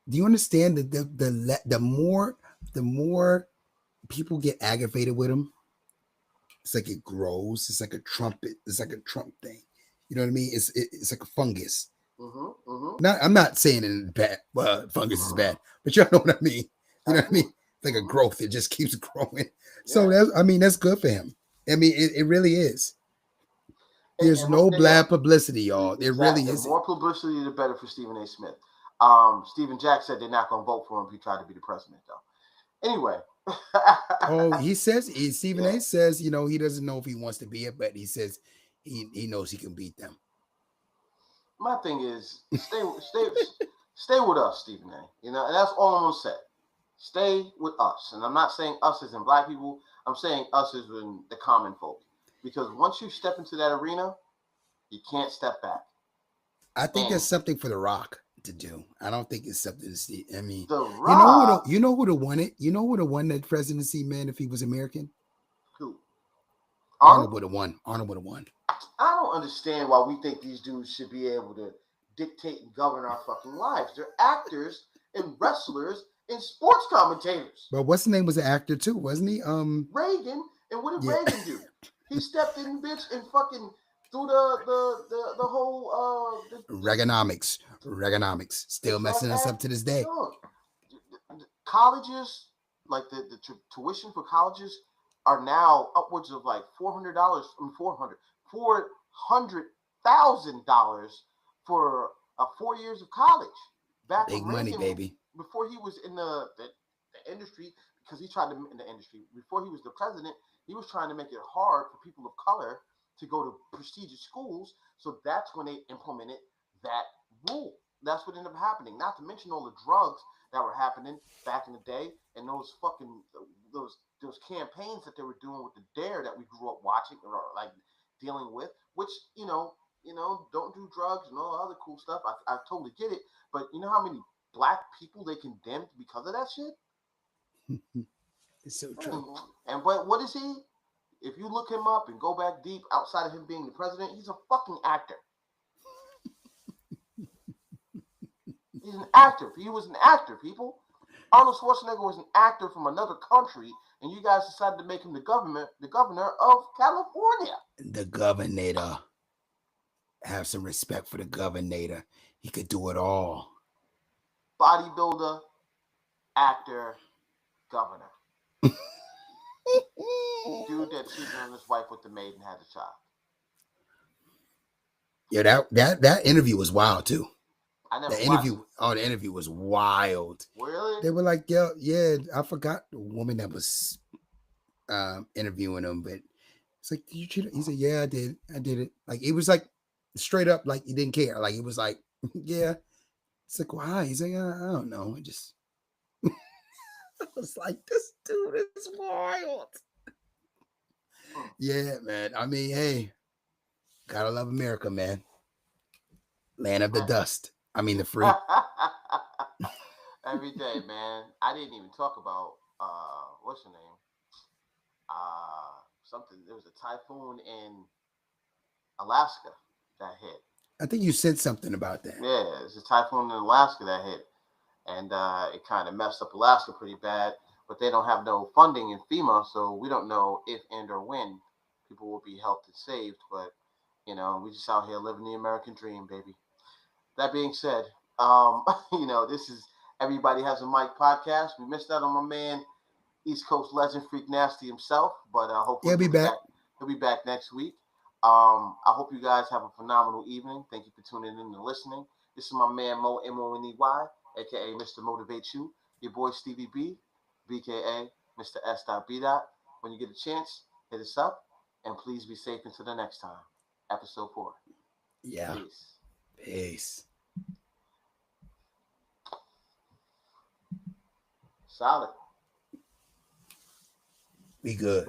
Speaker 2: Do you understand that the more people get aggravated with him, it's like it grows. It's like a trumpet. It's like a Trump thing. You know what I mean? It's like a fungus. I'm not saying it bad. Well, fungus is bad, but you know what I mean. You know what I mean? It's like a growth. It just keeps growing. So that's good for him. I mean, it really is. There's no bad publicity, y'all. There really is.
Speaker 1: The more publicity, the better for Stephen A. Smith. Stephen Jack said they're not going to vote for him if he tried to be the president, though. Anyway.
Speaker 2: Stephen A. says, he doesn't know if he wants to be it, but he says he knows he can beat them.
Speaker 1: My thing is, stay with us, Stephen A. And that's all I'm going to say. Stay with us. And I'm not saying us as in black people. I'm saying us as in the common folk. Because once you step into that arena, you can't step back.
Speaker 2: I think that's something for The Rock to do. I don't think it's something to see. I mean,
Speaker 1: The Rock.
Speaker 2: You know who would have won it? You know who would have won that presidency, man, if he was American?
Speaker 1: Who?
Speaker 2: Arnold would have won. Arnold would have won.
Speaker 1: I don't understand why we think these dudes should be able to dictate and govern our fucking lives. They're actors and wrestlers and sports commentators.
Speaker 2: But what's his name was an actor too, wasn't he?
Speaker 1: Reagan. And what did Reagan do? He stepped in, bitch, and fucking threw the whole
Speaker 2: Reaganomics. Still messing us up to this day.
Speaker 1: Colleges, like the tuition for colleges, are now upwards of like $400,000 for 4 years of college. Back
Speaker 2: big money, Reagan, baby.
Speaker 1: Before he was in the industry, because he tried to in the industry before he was the president. He was trying to make it hard for people of color to go to prestigious schools. So that's when they implemented that rule. That's what ended up happening. Not to mention all the drugs that were happening back in the day and those campaigns that they were doing with the DARE that we grew up watching or like dealing with, which, don't do drugs and all other cool stuff. I totally get it. But you know how many black people they condemned because of that shit?
Speaker 2: It's so true.
Speaker 1: But what is he? If you look him up and go back deep outside of him being the president, he's a fucking actor. He's an actor. He was an actor, people. Arnold Schwarzenegger was an actor from another country, and you guys decided to make him the governor of California.
Speaker 2: The governor. Have some respect for the governor. He could do it all.
Speaker 1: Bodybuilder, actor, governor. Dude that cheated on his wife with the maid and had a child.
Speaker 2: Yeah, that interview was wild too.
Speaker 1: The
Speaker 2: interview was wild.
Speaker 1: Really?
Speaker 2: They were like, yeah, I forgot the woman that was interviewing him, but it's like, did you cheat? He said, yeah, I did it. Like it was like straight up, like he didn't care. Like it was like, yeah. It's like, why? He's like, I don't know. I was like, this dude is wild. Yeah, man. I mean, hey, gotta love America, man. Land of the dust. I mean, the free.
Speaker 1: Every day, man. I didn't even talk about what's her name? Something. There was a typhoon in Alaska that hit.
Speaker 2: I think you said something about that.
Speaker 1: Yeah, there's a typhoon in Alaska that hit. And it kind of messed up Alaska pretty bad, but they don't have no funding in FEMA, so we don't know if and or when people will be helped and saved. But we just out here living the American dream, baby. That being said, this is Everybody Has a Mic podcast. We missed out on my man, East Coast legend Freak Nasty himself, but hopefully
Speaker 2: he'll be back.
Speaker 1: He'll be back next week. I hope you guys have a phenomenal evening. Thank you for tuning in and listening. This is my man Mo MONEY. AKA Mr. Motivate You, your boy Stevie B, BKA Mr. S.B. When you get a chance, hit us up, and please be safe until the next time. Episode 4.
Speaker 2: Yeah. Peace.
Speaker 1: Solid.
Speaker 2: Be good.